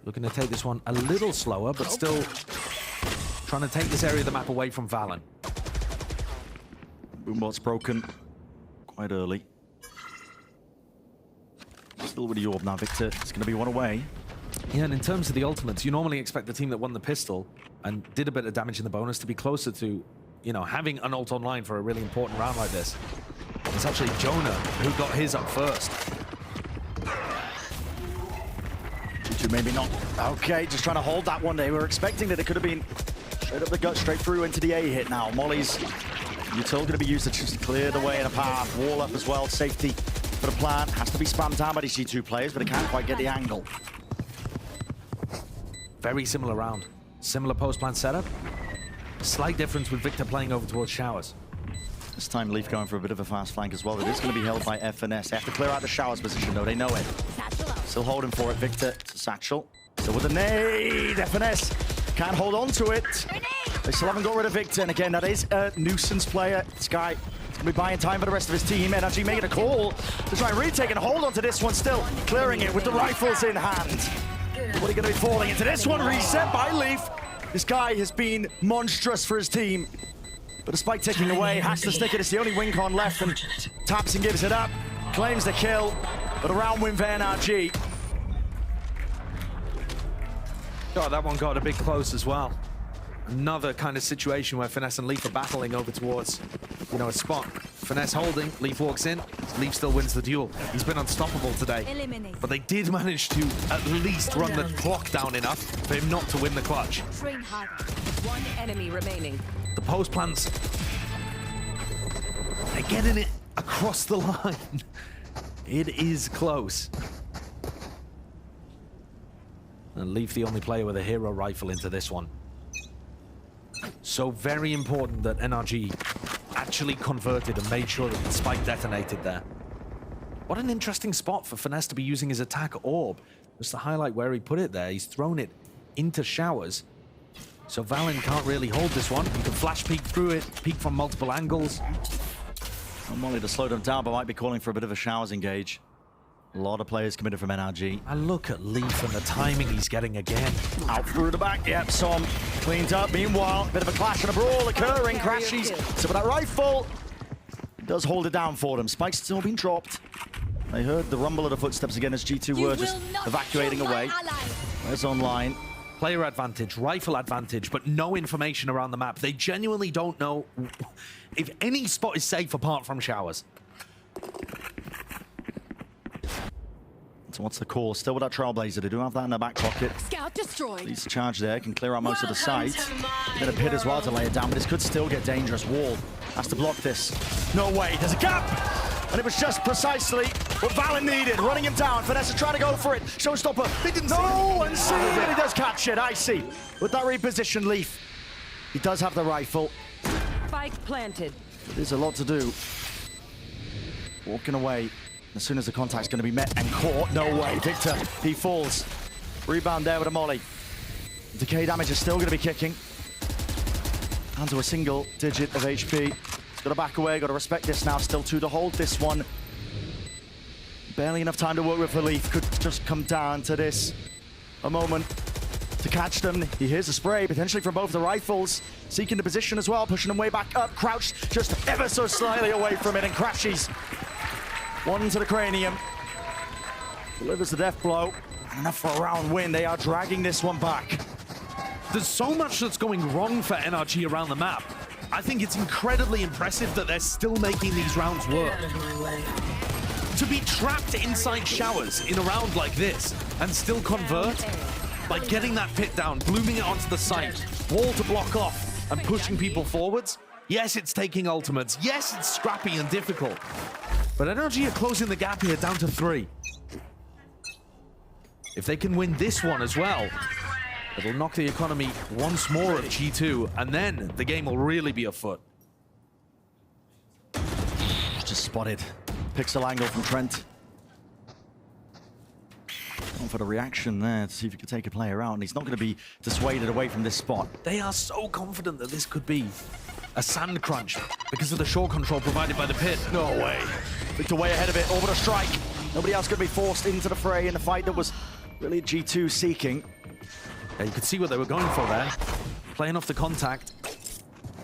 [SPEAKER 2] Looking to take this one a little slower, but still trying to take this area of the map away from Valen.
[SPEAKER 1] Boombot's broken quite early. Still with the orb now, Victor. It's going to be one away.
[SPEAKER 2] Yeah, and in terms of the ultimates, you normally expect the team that won the pistol and did a bit of damage in the bonus to be closer to, you know, having an ult online for a really important round like this. It's actually Jonah who got his up first.
[SPEAKER 1] G2 maybe not. Okay, just trying to hold that one. They were expecting that it could have been straight up the gut, straight through into the A hit now. Molly's util going to be used to just clear the way in a path. Wall up as well, safety for the plant. Has to be spammed down by these G2 players, but it can't quite get the angle.
[SPEAKER 2] Very similar round. Similar post-plant setup. Slight difference with Victor playing over towards showers.
[SPEAKER 1] This time Leaf going for a bit of a fast flank as well. It is going to be held by FNS. They have to clear out the showers position though, they know it. Still holding for it, Victor. It's a satchel. Still with a nade, FNS can't hold on to it. They still haven't got rid of Victor, and again, that is a nuisance player. This guy is going to be buying time for the rest of his team. NRG making a call to try and retake and hold on to this one, still clearing it with the rifles in hand. What are going to be falling into this one? Reset by Leaf. This guy has been monstrous for his team. But despite taking away, has to stick it. It's the only win con left, and taps and gives it up. Claims the kill, but a round win for NRG.
[SPEAKER 2] God, that one got a bit close as well. Another kind of situation where Finesse and Leaf are battling over towards, you know, a spot. Finesse holding, Leaf walks in, Leaf still wins the duel. He's been unstoppable today. But they did manage to at least run the clock down enough for him not to win the clutch.
[SPEAKER 3] Train hard. One enemy remaining.
[SPEAKER 2] The post plants, they're getting it across the line. It is close. And Leaf the only player with a hero rifle into this one. So very important that NRG actually converted and made sure that the spike detonated there. What an interesting spot for Finesse to be using his attack orb. Just to highlight where he put it there, he's thrown it into showers. So Valen can't really hold this one. He can flash peek through it, peek from multiple angles.
[SPEAKER 1] Well, Molly to slow them down, but might be calling for a bit of a showers engage. A lot of players committed from NRG.
[SPEAKER 2] And look at Leaf and the timing he's getting again.
[SPEAKER 1] Out through the back, yep, Som cleaned up. Meanwhile, a bit of a clash and a brawl occurring. Crashies, so with that rifle, does hold it down for them. Spike's still been dropped. They heard the rumble of the footsteps again as G2 were just evacuating away. There's online.
[SPEAKER 2] Player advantage, rifle advantage, but no information around the map. They genuinely don't know if any spot is safe apart from showers.
[SPEAKER 1] So what's the call? Still with that Trailblazer. They do have that in their back pocket.
[SPEAKER 3] Scout destroyed.
[SPEAKER 1] Least charge there, can clear out most of the site. A bit of pit as well to lay it down, but this could still get dangerous. Wall has to block this. No way, there's a gap! And it was just precisely what Valen needed. Running him down, Vanessa trying to go for it. Showstopper, he didn't see it, but he does catch it, I see. With that reposition, Leaf, he does have the rifle.
[SPEAKER 3] Spike planted.
[SPEAKER 1] There's a lot to do. Walking away. As soon as the contact's going to be met and caught, no way. Victor, he falls. Rebound there with a molly. Decay damage is still going to be kicking. Down to a single digit of HP. He's got to back away, got to respect this now. Still 2 to hold this one. Barely enough time to work with Leaf. Could just come down to this. A moment to catch them. He hears a spray, potentially from both the rifles. Seeking the position as well, pushing them way back up. Crouched just ever so slightly away from it and crashes. One to the cranium. Delivers the death blow. Enough for a round win. They are dragging this one back.
[SPEAKER 2] There's so much that's going wrong for NRG around the map. I think it's incredibly impressive that they're still making these rounds work. To be trapped inside showers in a round like this and still convert by getting that pit down, blooming it onto the site, wall to block off and pushing people forwards. Yes, it's taking ultimates. Yes, it's scrappy and difficult. But NRG are closing the gap here down to 3. If they can win this one as well, it'll knock the economy once more of G2, and then the game will really be afoot.
[SPEAKER 1] Just spotted. Pixel angle from Trent. Going for the reaction there to see if he could take a player out, and he's not going to be dissuaded away from this spot.
[SPEAKER 2] They are so confident that this could be a sand crunch because of the short control provided by the pit.
[SPEAKER 1] No way. Victor way ahead of it, over the strike. Nobody else going to be forced into the fray in the fight that was really G2 seeking.
[SPEAKER 2] Yeah, you could see what they were going for there. Playing off the contact,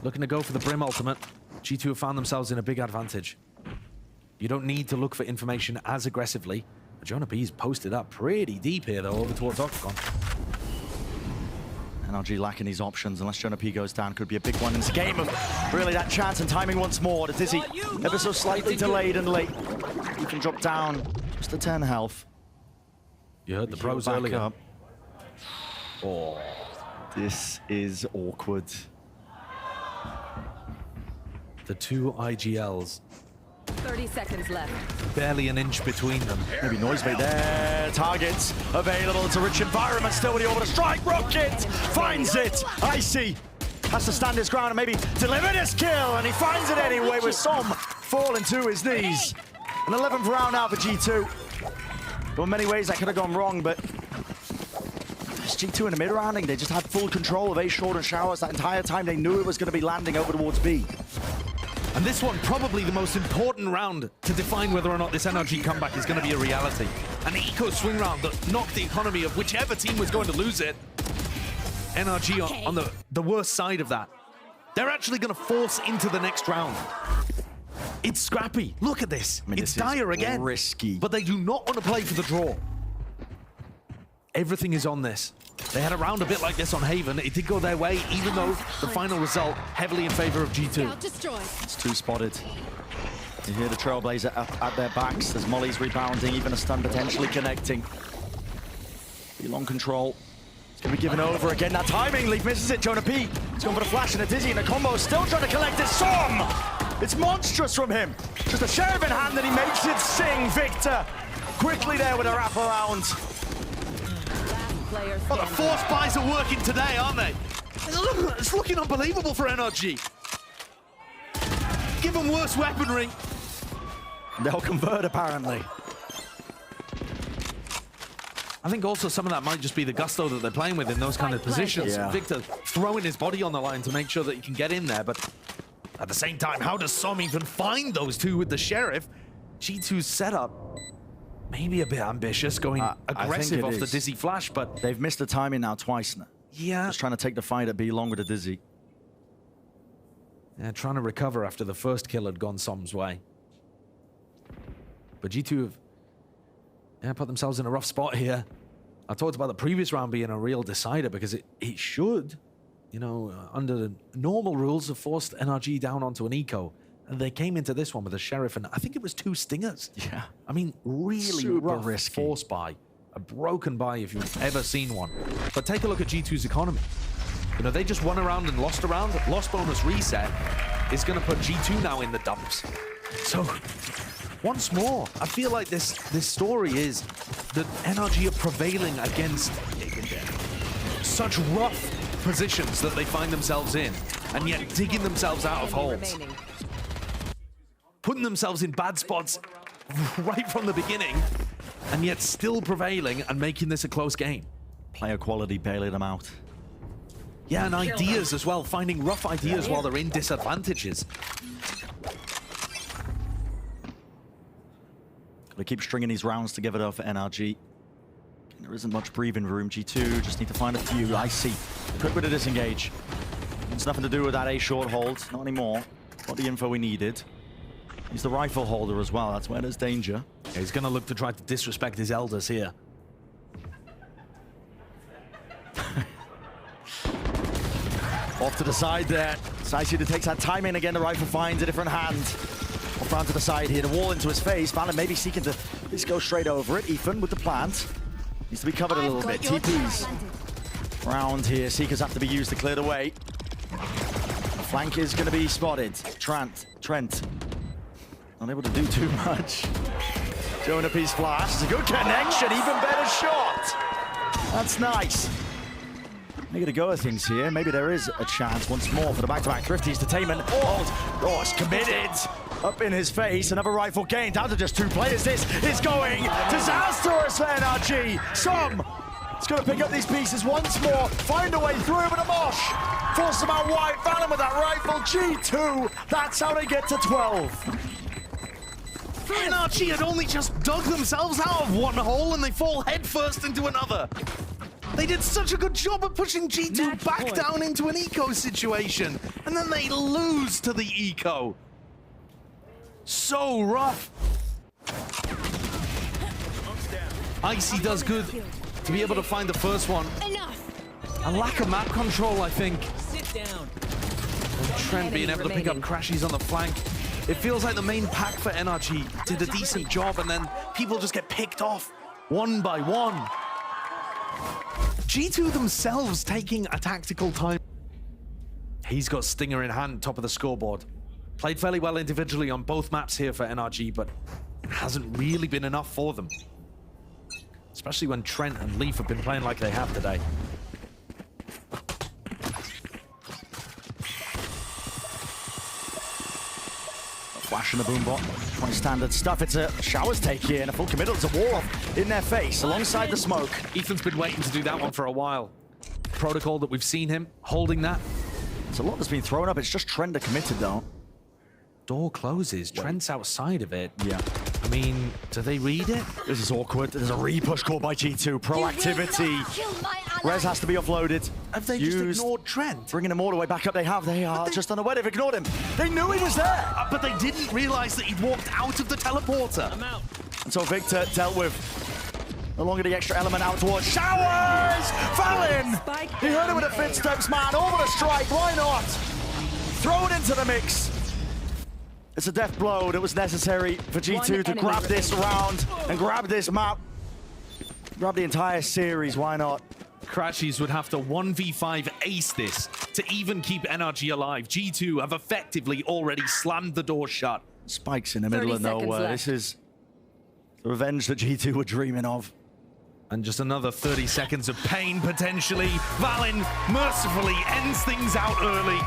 [SPEAKER 2] looking to go for the Brim ultimate. G2 have found themselves in a big advantage. You don't need to look for information as aggressively. But Jonah B's posted up pretty deep here, though, over towards Octagon.
[SPEAKER 1] NRG lacking these options. Unless Jonah P goes down, could be a big one. It's a game of really that chance and timing once more. The Dizzy ever so slightly delayed and late. You can drop down just to 10 health.
[SPEAKER 2] You heard the pros earlier.
[SPEAKER 1] Up. Oh, this is awkward.
[SPEAKER 2] The two IGLs.
[SPEAKER 3] 30 seconds left.
[SPEAKER 2] Barely an inch between them.
[SPEAKER 1] Maybe Noisebait there. Targets available. It's a rich environment still with the over the strike. Rocket finds it. Icy has to stand his ground and maybe deliver this kill. And he finds it anyway with Som falling to his knees. An 11th round out for G2. There were many ways that could have gone wrong, but it's G2 in the mid-rounding. They just had full control of A short and showers that entire time. They knew it was going to be landing over towards B.
[SPEAKER 2] And this one, probably the most important round to define whether or not this NRG comeback is going to be a reality. An eco swing round that knocked the economy of whichever team was going to lose it. NRG on the worst side of that. They're actually going to force into the next round. It's scrappy. Look at this.
[SPEAKER 1] I mean,
[SPEAKER 2] it's
[SPEAKER 1] this
[SPEAKER 2] dire
[SPEAKER 1] is
[SPEAKER 2] again.
[SPEAKER 1] risky.
[SPEAKER 2] But they do not want to play for the draw. Everything is on this. They had a round a bit like this on Haven. It did go their way, even though the final result heavily in favor of G2.
[SPEAKER 1] It's two spotted. You hear the Trailblazer at their backs. There's Molly's rebounding, even a stun potentially connecting. Be long control. It's going to be given over again. That timing, Leaf misses it. Jonah P. He's going for the flash and a Dizzy, and the combo still trying to collect his Som. It's monstrous from him. Just a sheriff in hand, and he makes it sing. Victor quickly there with a wraparound.
[SPEAKER 2] Well, the force buys are working today, aren't they? It's looking unbelievable for NRG. Give them worse weaponry.
[SPEAKER 1] They'll convert, apparently.
[SPEAKER 2] I think also some of that might just be the gusto that they're playing with in those kind of positions.
[SPEAKER 1] Yeah.
[SPEAKER 2] Victor throwing his body on the line to make sure that he can get in there, but at the same time, how does Som even find those two with the Sheriff? G2's setup, maybe a bit ambitious, going aggressive off the Dizzy flash, but
[SPEAKER 1] they've missed the timing now twice now.
[SPEAKER 2] Yeah.
[SPEAKER 1] Just trying to take the fight at B long with the Dizzy.
[SPEAKER 2] Yeah, trying to recover after the first kill had gone Som's way. But G2 have put themselves in a rough spot here. I talked about the previous round being a real decider because it should, you know, under the normal rules, have forced NRG down onto an eco. And they came into this one with a Sheriff, and I think it was 2 stingers.
[SPEAKER 1] Yeah.
[SPEAKER 2] I mean, really
[SPEAKER 1] Super
[SPEAKER 2] rough
[SPEAKER 1] risky.
[SPEAKER 2] force buy. A broken buy if you've ever seen one. But take a look at G2's economy. You know, they just won around and lost around. Lost bonus reset is going to put G2 now in the dumps. So, once more, I feel like this story is that NRG are prevailing against such rough positions that they find themselves in, and yet digging themselves out of holes. Putting themselves in bad spots right from the beginning, and yet still prevailing and making this a close game.
[SPEAKER 1] Player quality bailing them out.
[SPEAKER 2] Yeah, and ideas as well, finding rough ideas while they're in disadvantages.
[SPEAKER 1] They keep stringing these rounds together though for NRG. There isn't much breathing room. G2 just need to find a few. I see. Quick with a disengage. It's nothing to do with that A short hold. Not anymore. Not the info we needed. He's the rifle holder as well. That's where there's danger.
[SPEAKER 2] Yeah, he's going to look to try to disrespect his elders here.
[SPEAKER 1] Off to the side there. Saisuda takes that time in again. The rifle finds a different hand. Off round to the side here. The wall into his face. Valen maybe seeking to just go straight over it. Ethan with the plant. Needs to be covered a little bit. TPs. Round here. Seekers have to be used to clear the way. Flank is going to be spotted. Trent. Not able to do too much. Jonah P's flash. It's a good connection. Even better shot. That's nice. Making a go of things here. Maybe there is a chance once more for the back-to-back Thrifty's detainment. Oh, it's committed. Up in his face. Another rifle gain. Down to just 2 players. This is going disastrous for NRG. It's going to pick up these pieces once more. Find a way through with a mosh. Force them out wide. Valorant with that rifle. G2. That's how they get to 12.
[SPEAKER 2] NRG had only just dug themselves out of one hole and they fall headfirst into another. They did such a good job at pushing G2 back down into an eco situation, and then they lose to the eco. So rough. Icy does good to be able to find the first one. A lack of map control, I think.
[SPEAKER 4] Sit down.
[SPEAKER 2] And Trent being able to pick up crashes on the flank. It feels like the main pack for NRG did a decent job, and then people just get picked off one by one. G2 themselves taking a tactical time. He's got Stinger in hand, top of the scoreboard. Played fairly well individually on both maps here for NRG, but it hasn't really been enough for them. Especially when Trent and Leaf have been playing like they have today.
[SPEAKER 1] Flash and a boombot. Quite standard stuff. It's a shower's take here and a full committal. It's a wall off in their face alongside the smoke.
[SPEAKER 2] Ethan's been waiting to do that one for a while. Protocol that we've seen him holding that.
[SPEAKER 1] There's a lot that's been thrown up. It's just Trent committed though.
[SPEAKER 2] Door closes. Trent's outside of it.
[SPEAKER 1] Yeah.
[SPEAKER 2] I mean, do they read it?
[SPEAKER 1] This is awkward. There's a re-push call by G2. Proactivity. Res has to be offloaded.
[SPEAKER 2] Have they just ignored Trent?
[SPEAKER 1] Bringing him all the way back up. They have. They are just unaware. They've ignored him. They knew he was there.
[SPEAKER 2] But they didn't realize that he'd walked out of the teleporter.
[SPEAKER 4] I'm out.
[SPEAKER 1] And so Victor dealt with no longer the extra element out towards showers. Fallon. He heard it with the footsteps, man. Over the strike. Why not? Throw it into the mix. It's a death blow that was necessary for G2 to grab this round and grab this map. Grab the entire series, why not?
[SPEAKER 2] Crashies would have to 1v5 ace this to even keep NRG alive. G2 have effectively already slammed the door shut.
[SPEAKER 1] Spikes in the middle of nowhere. This is the revenge that G2 were dreaming of.
[SPEAKER 2] And just another 30 seconds of pain, potentially. Valin mercifully ends things out early.